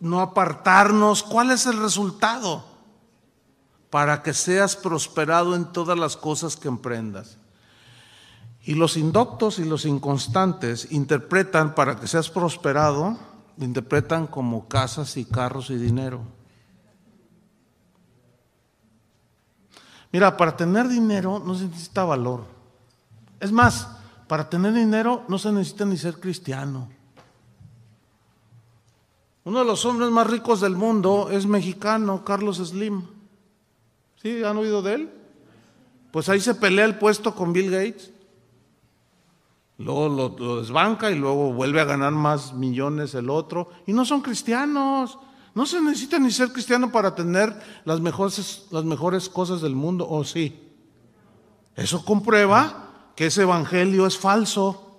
no apartarnos? ¿Cuál es el resultado? Para que seas prosperado en todas las cosas que emprendas. Y los indoctos y los inconstantes interpretan para que seas prosperado, interpretan como casas y carros y dinero. Mira, para tener dinero no se necesita valor. Es más, para tener dinero no se necesita ni ser cristiano. Uno de los hombres más ricos del mundo es mexicano, Carlos Slim. ¿Sí? ¿Han oído de él? Pues ahí se pelea el puesto con Bill Gates. Luego lo desbanca y luego vuelve a ganar más millones el otro. Y no son cristianos. No se necesita ni ser cristiano para tener las mejores cosas del mundo, ¿o sí? Eso comprueba que ese evangelio es falso.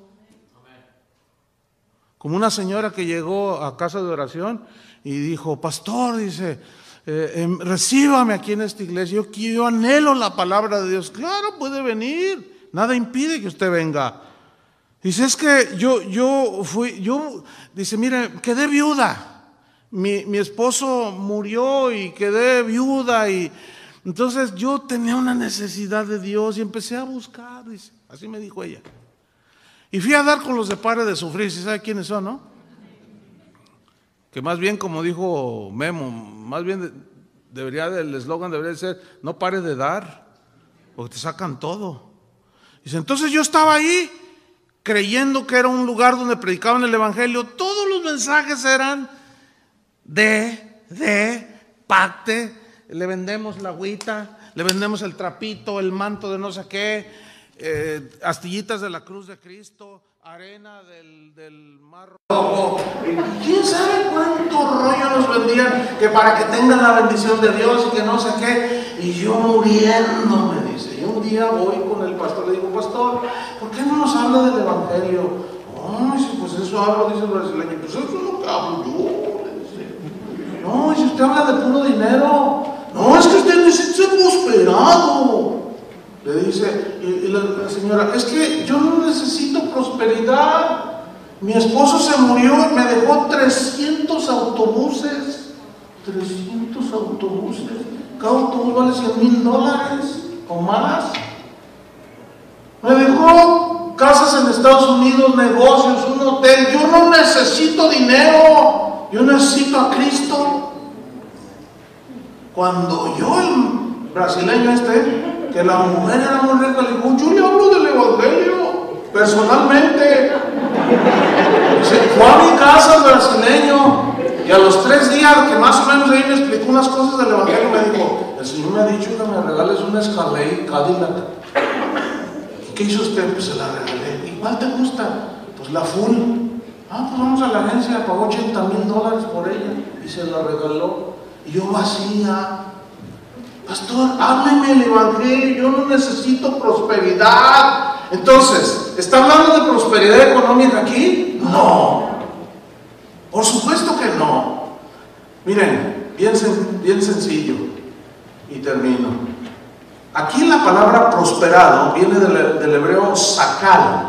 Como una señora que llegó a casa de oración y dijo: pastor, dice, recíbame aquí en esta iglesia, yo anhelo la palabra de Dios. Claro, puede venir, nada impide que usted venga. Dice: es que dice, mire, quedé viuda. Mi esposo murió y quedé viuda, y entonces yo tenía una necesidad de Dios y empecé a buscar, dice, así me dijo ella. Y fui a dar con los de Pare de Sufrir, ¿sí sabe quiénes son, no? que más bien, como dijo Memo, más bien el eslogan debería ser: no pare de dar, porque te sacan todo. Dice, entonces yo estaba ahí creyendo que era un lugar donde predicaban el evangelio. Todos los mensajes eran pacte, le vendemos la agüita, le vendemos el trapito, el manto de no sé qué, astillitas de la cruz de Cristo, arena del mar Rojo. ¿Quién sabe cuánto rollo nos vendían? Que para que tengan la bendición de Dios y que no sé qué. Y yo muriéndome, dice. Y un día voy con el pastor, le digo, pastor, ¿por qué no nos habla del evangelio? Oh, dice, pues eso hablo, dice el brasileño. Pues eso es lo que hablo yo, le dice. No, si usted habla de puro dinero. No, es que usted necesita ser prosperado. Le dice, y la señora, es que yo no necesito prosperidad. Mi esposo se murió y me dejó 300 autobuses. 300 autobuses. Cada autobús vale $100,000 o más. Me dejó casas en Estados Unidos, negocios, un hotel. Yo no necesito dinero. Yo necesito a Cristo. Cuando yo, el brasileño que la mujer era muy rica, le dijo, yo le hablo del evangelio personalmente. Se fue a mi casa el brasileño y a los 3 días que más o menos ahí me explicó unas cosas del evangelio, me dijo, el Señor me ha dicho que me regales una Escalade Cadillac. ¿Y qué hizo usted? Pues se la regalé. ¿Y cuál te gusta? Pues la full. Ah, pues vamos a la agencia, pagó $80,000 por ella y se la regaló. Y yo vacía. Pastor, hábleme el evangelio, yo no necesito prosperidad. Entonces, ¿está hablando de prosperidad económica aquí? No, por supuesto que no. Miren, bien sencillo, y termino. Aquí la palabra prosperado viene del hebreo sakal.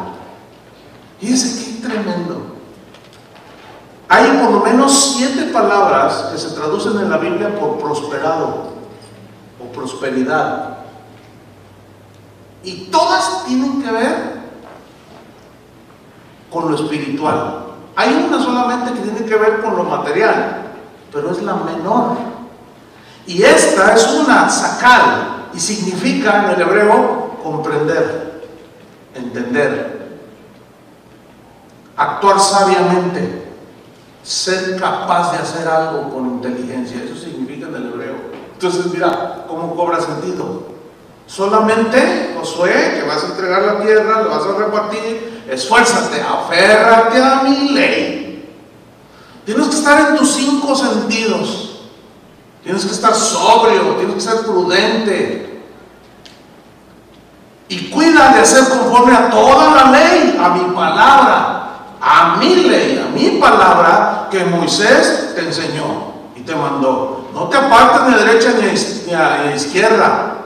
Fíjense qué tremendo. Hay por lo menos 7 palabras que se traducen en la Biblia por prosperado o prosperidad, y todas tienen que ver con lo espiritual. Hay una solamente que tiene que ver con lo material, pero es la menor, y esta es una sakal, y significa en el hebreo comprender, entender, actuar sabiamente, ser capaz de hacer algo con inteligencia. Eso significa en el hebreo. Entonces mira cómo cobra sentido. Solamente, Josué, que vas a entregar la tierra, la vas a repartir, esfuérzate, aférrate a mi ley. Tienes que estar en tus 5 sentidos. Tienes que estar sobrio, tienes que ser prudente. Y cuida de hacer conforme a toda la ley, a mi palabra, a mi ley, a mi palabra que Moisés te enseñó y te mandó. No te apartes ni a derecha ni a izquierda,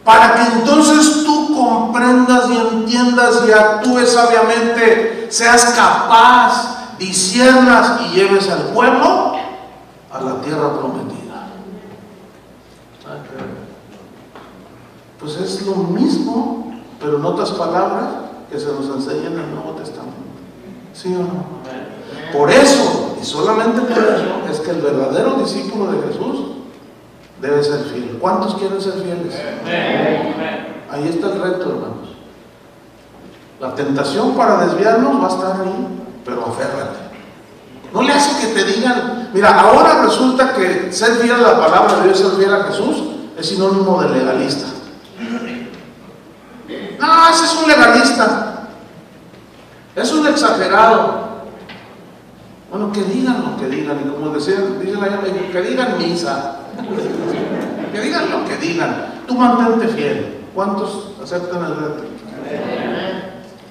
para que entonces tú comprendas y entiendas y actúes sabiamente, seas capaz, disiernas y lleves al pueblo a la tierra prometida. Pues es lo mismo, pero en otras palabras que se nos enseña en el Nuevo Testamento. ¿Sí o no? Por eso, y solamente por eso, es que el verdadero discípulo de Jesús debe ser fiel. ¿Cuántos quieren ser fieles? Ahí está el reto, hermanos. La tentación para desviarnos va a estar ahí, pero aférrate. No le hace que te digan, mira, ahora resulta que ser fiel a la palabra de Dios, ser fiel a Jesús, es sinónimo de legalista. No, ese es un legalista. Es un exagerado. Bueno, que digan lo que digan, y como dicen allá, que digan misa, que digan lo que digan, tú mantente fiel. ¿Cuántos aceptan el reto?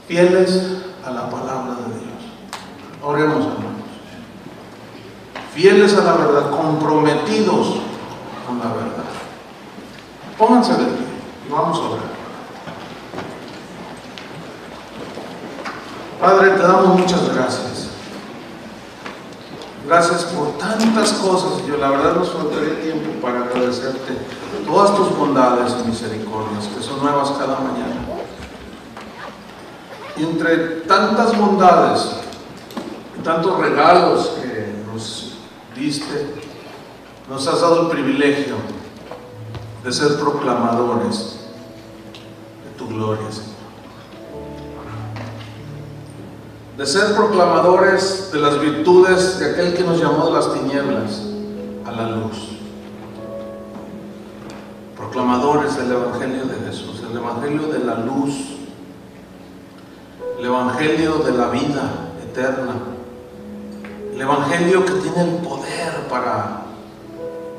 Fieles a la palabra de Dios. Oremos, hermanos. Fieles a la verdad, comprometidos con la verdad. Pónganse de pie y vamos a orar. Padre, te damos muchas gracias. Gracias por tantas cosas. Yo la verdad no faltaría tiempo para agradecerte todas tus bondades y misericordias que son nuevas cada mañana. Y entre tantas bondades y tantos regalos que nos diste, nos has dado el privilegio de ser proclamadores de tu gloria, Señor. De ser proclamadores de las virtudes de aquel que nos llamó de las tinieblas a la luz. Proclamadores del Evangelio de Jesús, el Evangelio de la luz, el Evangelio de la vida eterna, el Evangelio que tiene el poder para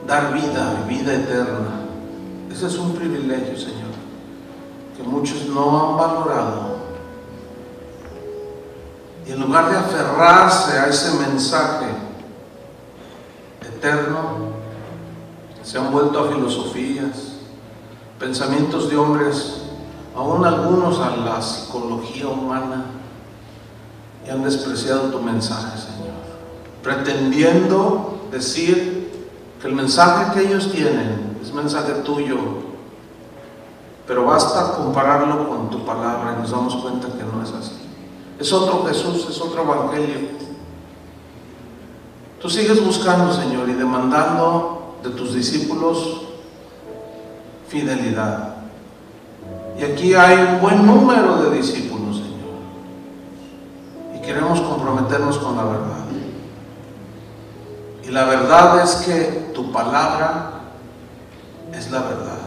dar vida y vida eterna. Ese es un privilegio, Señor, que muchos no han valorado. Y en lugar de aferrarse a ese mensaje eterno, se han vuelto a filosofías, pensamientos de hombres, aún algunos a la psicología humana, y han despreciado tu mensaje, Señor, pretendiendo decir que el mensaje que ellos tienen es mensaje tuyo, pero basta compararlo con tu palabra y nos damos cuenta que no es así. Es otro Jesús, es otro Evangelio. Tú sigues buscando, Señor, y demandando de tus discípulos fidelidad. Y aquí hay un buen número de discípulos, Señor, y queremos comprometernos con la verdad. Y la verdad es que tu palabra es la verdad.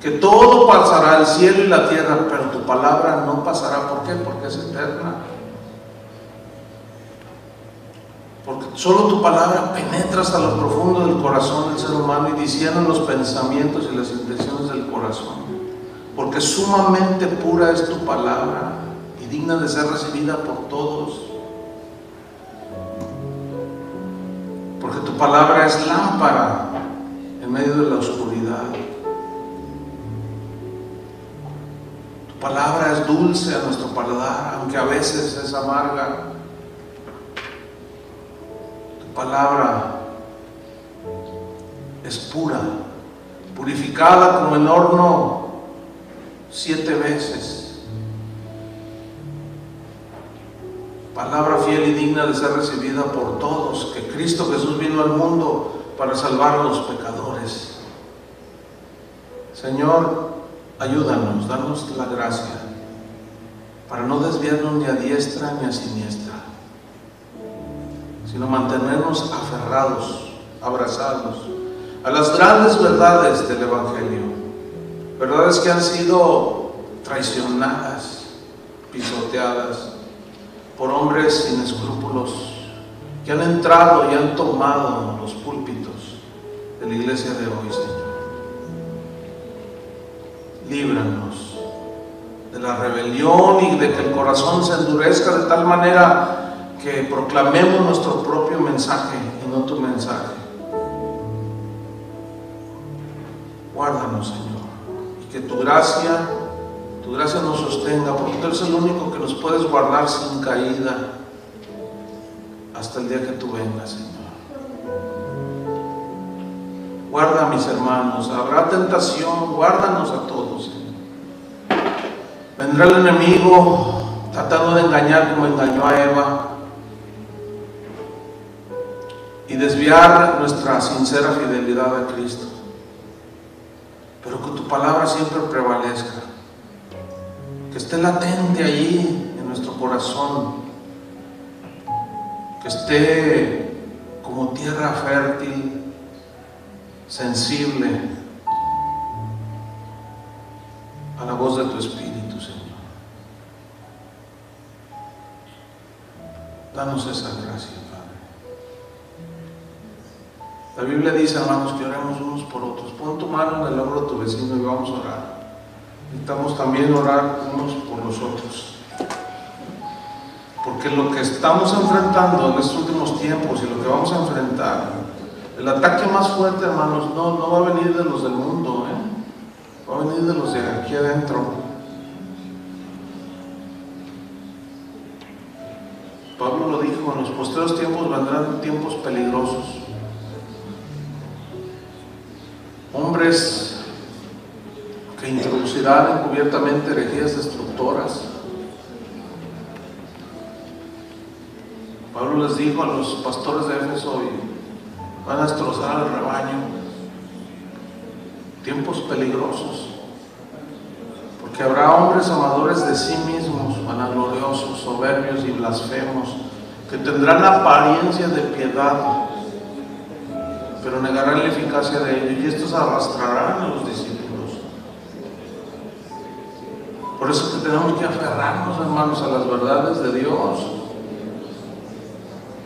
Que todo pasará, el cielo y la tierra, pero tu palabra no pasará. ¿Por qué? Porque es eterna. Porque solo tu palabra penetra hasta lo profundo del corazón del ser humano y discierne los pensamientos y las intenciones del corazón. Porque sumamente pura es tu palabra y digna de ser recibida por todos. Porque tu palabra es lámpara en medio de la oscuridad. Tu palabra es dulce a nuestro paladar, aunque a veces es amarga. Tu palabra es pura, purificada como en horno 7 veces. Palabra fiel y digna de ser recibida por todos, que Cristo Jesús vino al mundo para salvar a los pecadores. Señor, ayúdanos, danos la gracia para no desviarnos ni a diestra ni a siniestra, sino mantenernos aferrados, abrazados a las grandes verdades del Evangelio, verdades que han sido traicionadas, pisoteadas por hombres sin escrúpulos que han entrado y han tomado los púlpitos de la iglesia de hoy, Señor. Líbranos de la rebelión y de que el corazón se endurezca de tal manera que proclamemos nuestro propio mensaje y no tu mensaje. Guárdanos, Señor, y que tu gracia nos sostenga, porque tú eres el único que nos puedes guardar sin caída hasta el día que tú vengas, Señor. Guarda a mis hermanos, habrá tentación, guárdanos a todos, Señor. Vendrá el enemigo tratando de engañar como engañó a Eva y desviar nuestra sincera fidelidad a Cristo, pero que tu palabra siempre prevalezca, que esté latente allí en nuestro corazón, que esté como tierra fértil, sensible a la voz de tu Espíritu, Señor. Danos esa gracia, Padre. La Biblia dice, hermanos, que oremos unos por otros. Pon tu mano en el hombro de tu vecino y vamos a orar. Necesitamos también orar unos por los otros, porque lo que estamos enfrentando en estos últimos tiempos y lo que vamos a enfrentar, el ataque más fuerte, hermanos, no va a venir de los del mundo, va a venir de los de aquí adentro. Pablo lo dijo, en los postreros tiempos vendrán tiempos peligrosos. Hombres que introducirán encubiertamente herejías destructoras. Pablo les dijo a los pastores de Éfeso van a destrozar al rebaño. Tiempos peligrosos, porque habrá hombres amadores de sí mismos, vanagloriosos, soberbios y blasfemos, que tendrán apariencia de piedad, pero negarán la eficacia de ello, y estos arrastrarán a los discípulos. Por eso que tenemos que aferrarnos, hermanos, a las verdades de Dios.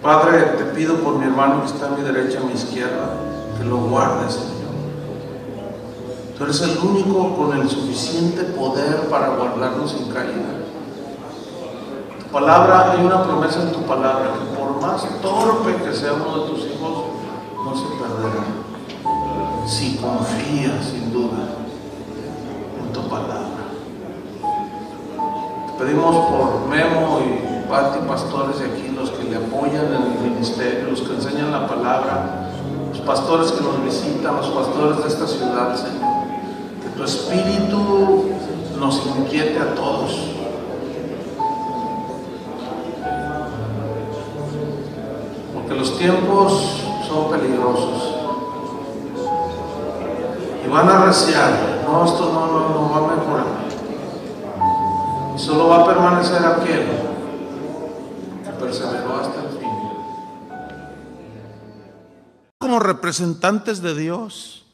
Padre, te pido por mi hermano que está a mi derecha, a mi izquierda, que lo guardes, Señor. Tú eres el único con el suficiente poder para guardarnos sin caída. Tu palabra, hay una promesa en tu palabra, que por más torpe que sea uno de tus hijos, no se perderá, si confía sin duda en tu palabra. Te pedimos por Memo y Pati, pastores de aquí, los que le apoyan en el ministerio, los que enseñan la palabra, los pastores que nos visitan, los pastores de esta ciudad, Señor. Que tu espíritu nos inquiete a todos. Porque los tiempos son peligrosos y van a arreciar. No, esto no va a mejorar. Y solo va a permanecer aquel que perseveró hasta el fin. Como representantes de Dios,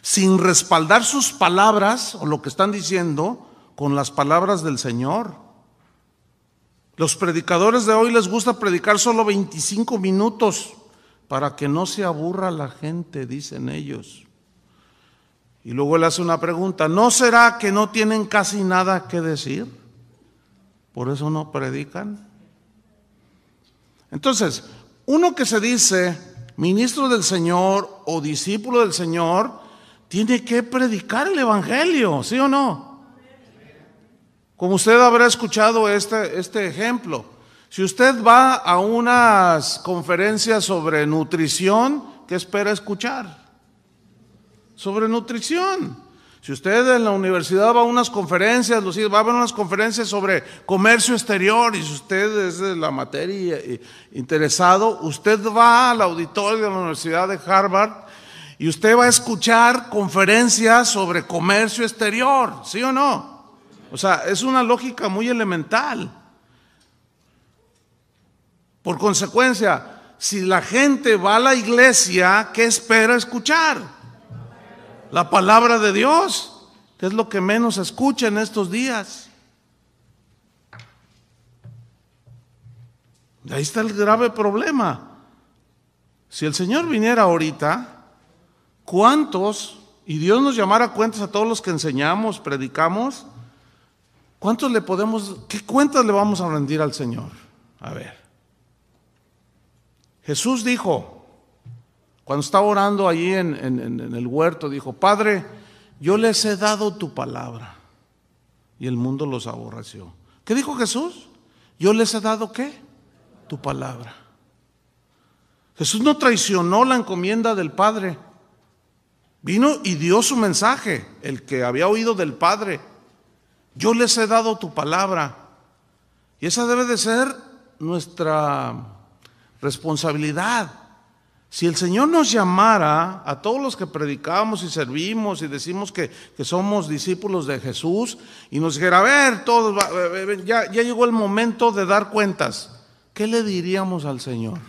sin respaldar sus palabras o lo que están diciendo con las palabras del Señor. Los predicadores de hoy les gusta predicar solo 25 minutos para que no se aburra la gente, dicen ellos. Y luego él hace una pregunta: ¿no será que no tienen casi nada que decir? ¿Por eso no predican? Entonces, uno que se dice ministro del Señor o discípulo del Señor tiene que predicar el evangelio, ¿sí o no? Como usted habrá escuchado este ejemplo. Si usted va a unas conferencias sobre nutrición, ¿qué espera escuchar? Sobre nutrición. Si usted en la universidad va a unas conferencias, va a ver unas conferencias sobre comercio exterior, y si usted es de la materia interesado, usted va al auditorio de la Universidad de Harvard y usted va a escuchar conferencias sobre comercio exterior, ¿sí o no? O sea, es una lógica muy elemental. Por consecuencia, si la gente va a la iglesia, ¿qué espera escuchar? La palabra de Dios, que es lo que menos se escucha en estos días. Ahí está el grave problema. Si el Señor viniera ahorita, ¿cuántos, y Dios nos llamara a cuentas a todos los que enseñamos, predicamos, cuántos le podemos, qué cuentas le vamos a rendir al Señor? A ver. Jesús dijo, cuando estaba orando allí en el huerto, dijo: Padre, yo les he dado tu palabra y el mundo los aborreció. ¿Qué dijo Jesús? Yo les he dado ¿qué? Tu palabra. Jesús no traicionó la encomienda del Padre. Vino y dio su mensaje, el que había oído del Padre. Yo les he dado tu palabra. Y esa debe de ser nuestra responsabilidad. Si el Señor nos llamara a todos los que predicamos y servimos y decimos que somos discípulos de Jesús, y nos dijera: a ver, todos, ya llegó el momento de dar cuentas, ¿qué le diríamos al Señor?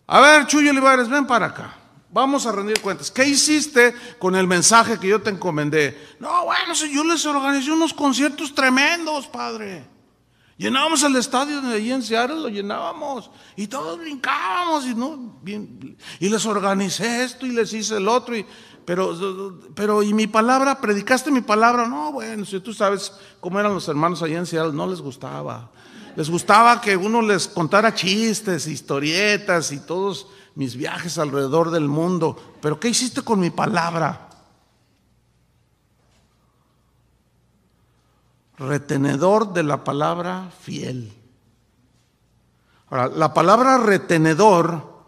A ver, Chuyo Olivares, ven para acá, vamos a rendir cuentas. ¿Qué hiciste con el mensaje que yo te encomendé? No, bueno, si yo les organizé unos conciertos tremendos, Padre. Llenábamos el estadio de allí en Seattle, lo llenábamos y todos brincábamos y les organicé esto y les hice el otro, pero y mi palabra, ¿predicaste mi palabra? No, bueno, si tú sabes cómo eran los hermanos allí en Seattle, no les gustaba. Les gustaba que uno les contara chistes, historietas y todos mis viajes alrededor del mundo. Pero ¿qué hiciste con mi palabra? Retenedor de la palabra, fiel. Ahora, la palabra retenedor,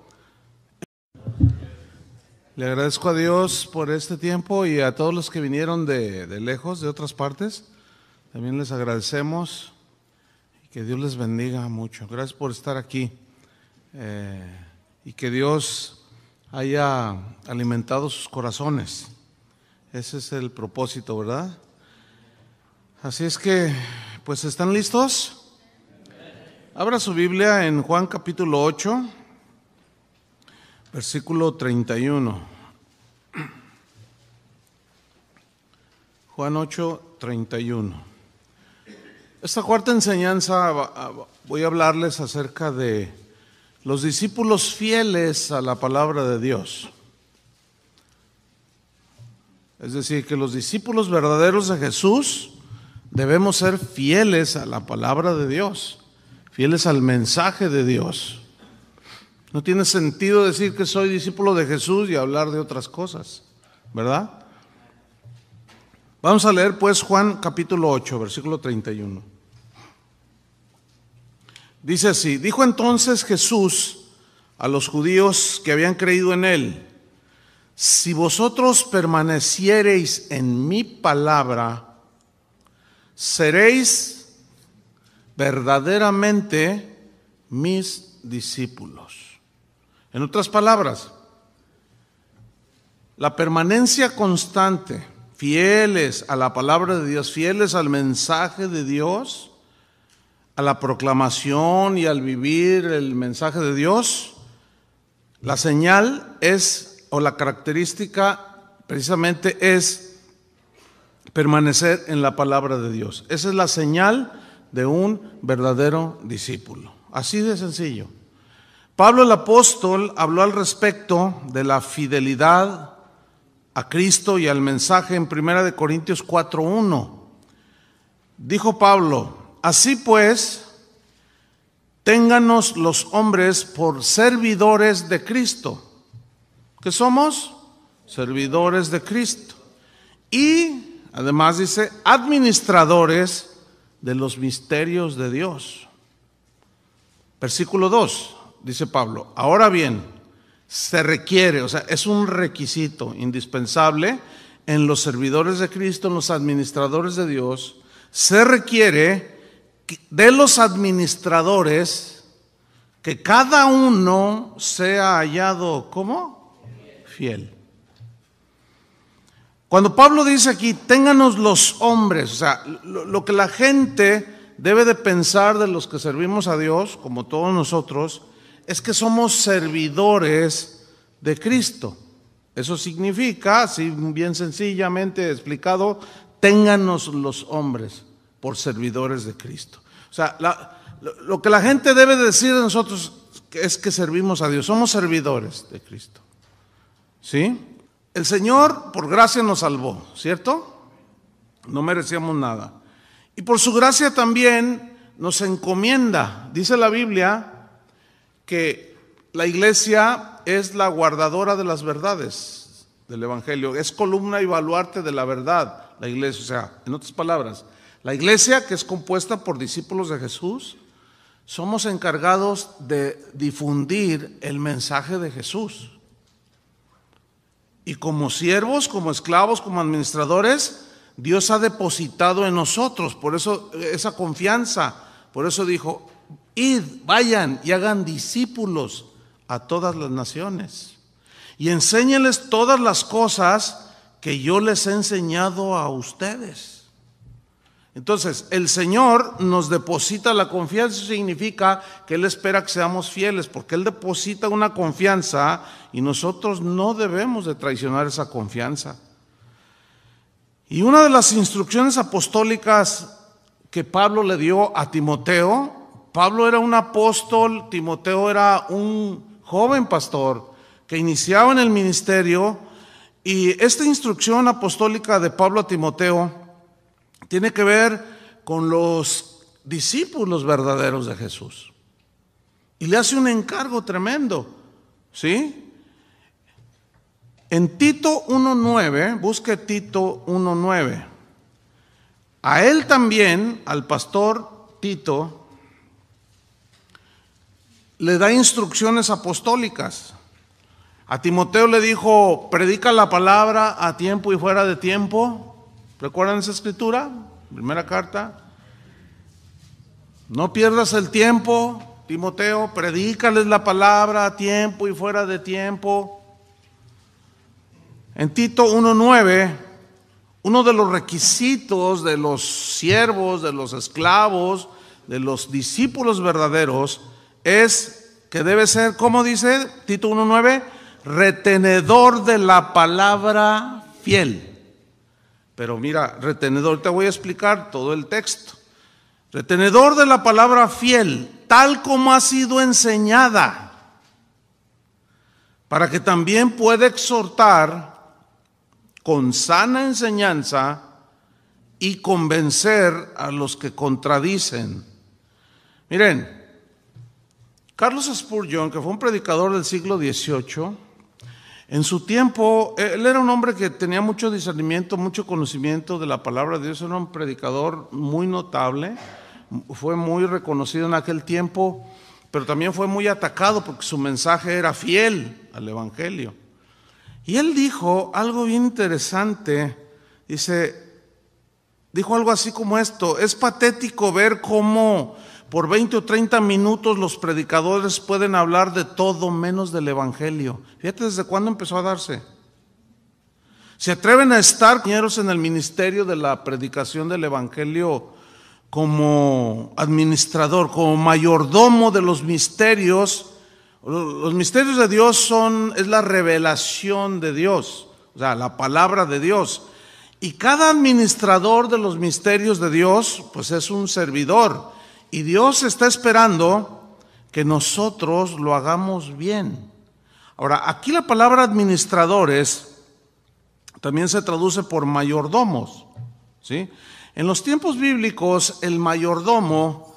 le agradezco a Dios por este tiempo y a todos los que vinieron de lejos, de otras partes. También les agradecemos y que Dios les bendiga mucho. Gracias por estar aquí. y que Dios haya alimentado sus corazones. Ese es el propósito, ¿verdad? Así es que, pues, ¿están listos? Abra su Biblia en Juan capítulo 8, versículo 31. Juan 8, 31. Esta cuarta enseñanza voy a hablarles acerca de los discípulos fieles a la palabra de Dios. Es decir, que los discípulos verdaderos de Jesús debemos ser fieles a la palabra de Dios, fieles al mensaje de Dios. No tiene sentido decir que soy discípulo de Jesús y hablar de otras cosas, ¿verdad? Vamos a leer pues Juan capítulo 8, versículo 31. Dice así: dijo entonces Jesús a los judíos que habían creído en él: si vosotros permaneciereis en mi palabra, seréis verdaderamente mis discípulos. En otras palabras, la permanencia constante, fieles a la palabra de Dios, fieles al mensaje de Dios, a la proclamación y al vivir el mensaje de Dios, la señal es, o la característica precisamente es permanecer en la palabra de Dios. Esa es la señal de un verdadero discípulo. Así de sencillo. Pablo el apóstol habló al respecto de la fidelidad a Cristo y al mensaje en 1 Corintios 4:1. Dijo Pablo: así pues, ténganos los hombres por servidores de Cristo. ¿Qué somos? Servidores de Cristo. Y además dice, administradores de los misterios de Dios. Versículo 2, dice Pablo: ahora bien, se requiere, o sea, es un requisito indispensable en los servidores de Cristo, en los administradores de Dios, se requiere de los administradores que cada uno sea hallado, ¿cómo? Fiel. Cuando Pablo dice aquí, ténganos los hombres, o sea, lo que la gente debe de pensar de los que servimos a Dios, como todos nosotros, es que somos servidores de Cristo. Eso significa, así bien sencillamente explicado, ténganos los hombres por servidores de Cristo. O sea, lo que la gente debe decir de nosotros es que servimos a Dios, somos servidores de Cristo. ¿Sí? El Señor por gracia nos salvó, ¿cierto? No merecíamos nada. Y por su gracia también nos encomienda. Dice la Biblia que la iglesia es la guardadora de las verdades del Evangelio, es columna y baluarte de la verdad, la iglesia. O sea, en otras palabras, la iglesia, que es compuesta por discípulos de Jesús, somos encargados de difundir el mensaje de Jesús. Y como siervos, como esclavos, como administradores, Dios ha depositado en nosotros, por eso esa confianza, por eso dijo: id, vayan y hagan discípulos a todas las naciones y enséñenles todas las cosas que yo les he enseñado a ustedes. Entonces, el Señor nos deposita la confianza. Eso significa que Él espera que seamos fieles, porque Él deposita una confianza y nosotros no debemos de traicionar esa confianza. Y una de las instrucciones apostólicas que Pablo le dio a Timoteo, Pablo era un apóstol, Timoteo era un joven pastor que iniciaba en el ministerio, y esta instrucción apostólica de Pablo a Timoteo tiene que ver con los discípulos verdaderos de Jesús. Y le hace un encargo tremendo, ¿sí? En Tito 1:9, busque Tito 1:9. A él también, al pastor Tito, le da instrucciones apostólicas. A Timoteo le dijo: predica la palabra a tiempo y fuera de tiempo. ¿Recuerdan esa escritura? Primera carta. No pierdas el tiempo, Timoteo, predícales la palabra a tiempo y fuera de tiempo. En Tito 1:9, uno de los requisitos de los siervos, de los esclavos, de los discípulos verdaderos, es que debe ser, ¿cómo dice Tito 1:9? Retenedor de la palabra fiel. Pero mira, retenedor, te voy a explicar todo el texto. Retenedor de la palabra fiel, tal como ha sido enseñada, para que también pueda exhortar con sana enseñanza y convencer a los que contradicen. Miren, Carlos Spurgeon, que fue un predicador del siglo XVIII, en su tiempo, él era un hombre que tenía mucho discernimiento, mucho conocimiento de la palabra de Dios, era un predicador muy notable, fue muy reconocido en aquel tiempo, pero también fue muy atacado porque su mensaje era fiel al Evangelio. Y él dijo algo bien interesante, dijo algo así como esto: es patético ver cómo por 20 o 30 minutos los predicadores pueden hablar de todo menos del Evangelio. Fíjate desde cuándo empezó a darse. Se atreven a estar, compañeros, en el ministerio de la predicación del Evangelio como administrador, como mayordomo de los misterios. Los misterios de Dios es la revelación de Dios, o sea, la palabra de Dios. Y cada administrador de los misterios de Dios, pues es un servidor. Y Dios está esperando que nosotros lo hagamos bien. Ahora, aquí la palabra administradores también se traduce por mayordomos, ¿sí? En los tiempos bíblicos, el mayordomo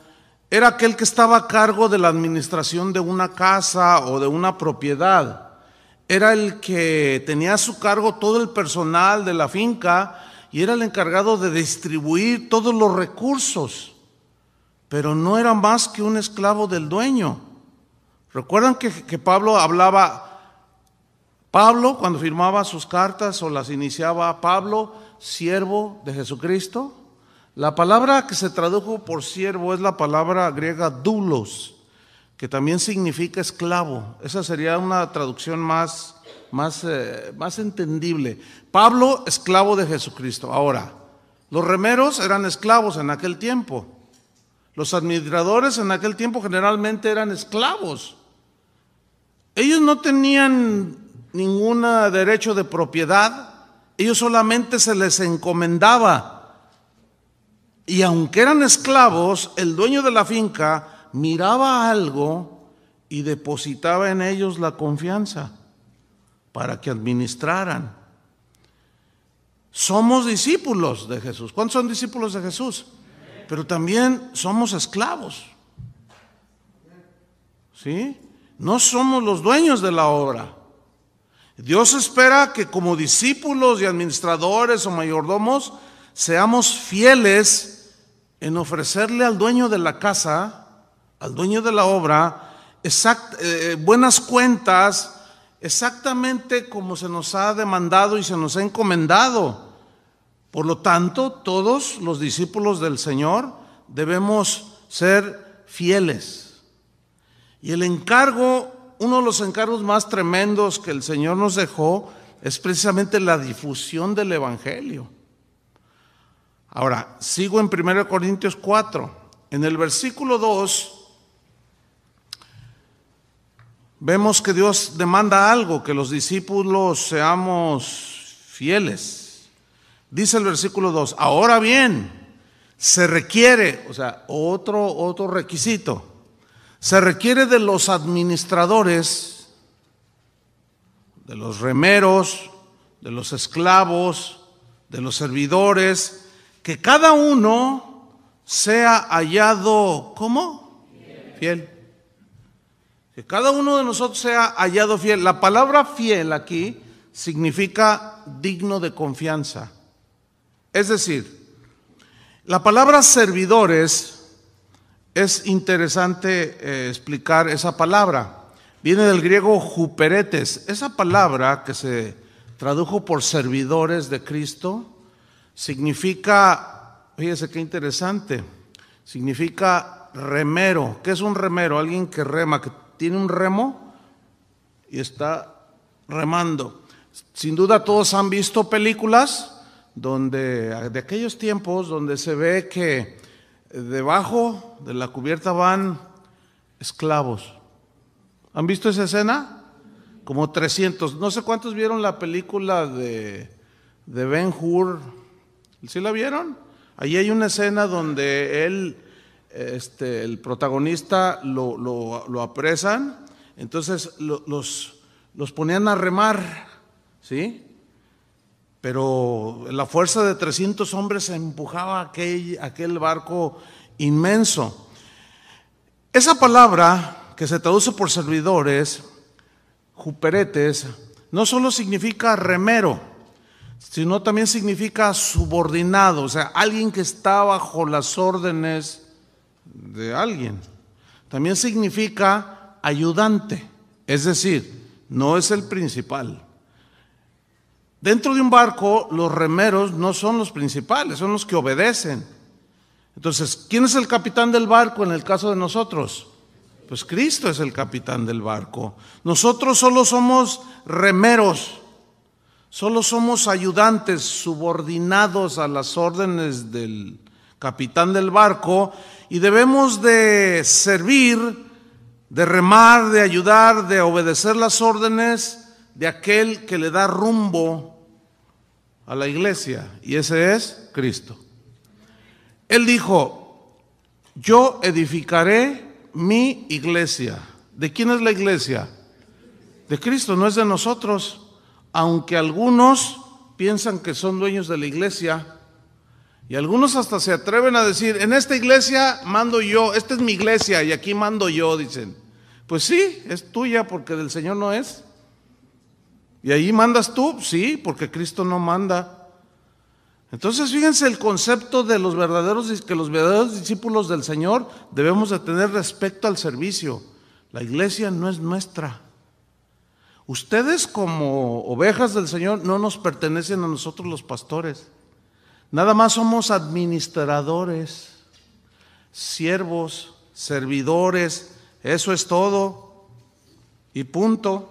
era aquel que estaba a cargo de la administración de una casa o de una propiedad. Era el que tenía a su cargo todo el personal de la finca y era el encargado de distribuir todos los recursos. Pero no era más que un esclavo del dueño. ¿Recuerdan que Pablo hablaba? Pablo, cuando firmaba sus cartas o las iniciaba, Pablo, siervo de Jesucristo. La palabra que se tradujo por siervo es la palabra griega doulos, que también significa esclavo. Esa sería una traducción más entendible. Pablo, esclavo de Jesucristo. Ahora, los remeros eran esclavos en aquel tiempo. Los administradores en aquel tiempo generalmente eran esclavos. Ellos no tenían ningún derecho de propiedad, ellos solamente se les encomendaba. Y aunque eran esclavos, el dueño de la finca miraba algo y depositaba en ellos la confianza para que administraran. Somos discípulos de Jesús. ¿Cuántos son discípulos de Jesús? Pero también somos esclavos, ¿sí? No somos los dueños de la obra. Dios espera que como discípulos y administradores o mayordomos seamos fieles en ofrecerle al dueño de la casa, al dueño de la obra, buenas cuentas, exactamente como se nos ha demandado y se nos ha encomendado. Por lo tanto, todos los discípulos del Señor debemos ser fieles. Y el encargo, uno de los encargos más tremendos que el Señor nos dejó, es precisamente la difusión del Evangelio. Ahora, sigo en 1 Corintios 4. En el versículo 2, vemos que Dios demanda algo, que los discípulos seamos fieles. Dice el versículo 2, ahora bien, se requiere, o sea, otro requisito, se requiere de los administradores, de los remeros, de los esclavos, de los servidores, que cada uno sea hallado, ¿cómo? Fiel. Que cada uno de nosotros sea hallado fiel. La palabra fiel aquí significa digno de confianza. Es decir, la palabra servidores, es interesante explicar esa palabra. Viene del griego huperetes. Esa palabra que se tradujo por servidores de Cristo significa, fíjese qué interesante, significa remero. ¿Qué es un remero? Alguien que rema, que tiene un remo y está remando. Sin duda todos han visto películas de aquellos tiempos donde se ve que debajo de la cubierta van esclavos. ¿Han visto esa escena? Como 300. No sé cuántos vieron la película de Ben-Hur. ¿Sí la vieron? Allí hay una escena donde el protagonista lo apresan, entonces los ponían a remar, ¿sí? Pero la fuerza de 300 hombres empujaba aquel barco inmenso. Esa palabra que se traduce por servidores, juperetes, no solo significa remero, sino también significa subordinado, o sea, alguien que está bajo las órdenes de alguien. También significa ayudante, es decir, no es el principal. Dentro de un barco, los remeros no son los principales, son los que obedecen. Entonces, ¿quién es el capitán del barco en el caso de nosotros? Pues Cristo es el capitán del barco. Nosotros solo somos remeros, solo somos ayudantes subordinados a las órdenes del capitán del barco y debemos de servir, de remar, de ayudar, de obedecer las órdenes de aquel que le da rumbo a la iglesia, y ese es Cristo. Él dijo: yo edificaré mi iglesia. ¿De quién es la iglesia? De Cristo, no es de nosotros. Aunque algunos piensan que son dueños de la iglesia, y algunos hasta se atreven a decir: en esta iglesia mando yo, esta es mi iglesia y aquí mando yo, dicen. Pues sí, es tuya porque del Señor no es. ¿Y ahí mandas tú? Sí, porque Cristo no manda. Entonces fíjense el concepto de los verdaderos discípulos del Señor debemos de tener respecto al servicio. La iglesia no es nuestra. Ustedes como ovejas del Señor no nos pertenecen a nosotros los pastores. Nada más somos administradores, siervos, servidores, eso es todo y punto.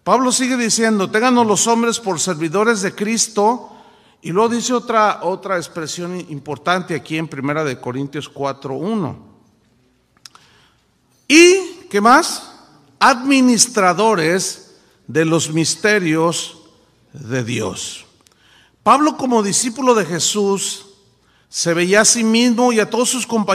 Pablo sigue diciendo: téngannos los hombres por servidores de Cristo. Y luego dice otra expresión importante aquí en 1 Corintios 4:1. ¿Y qué más? Administradores de los misterios de Dios. Pablo, como discípulo de Jesús, se veía a sí mismo y a todos sus compañeros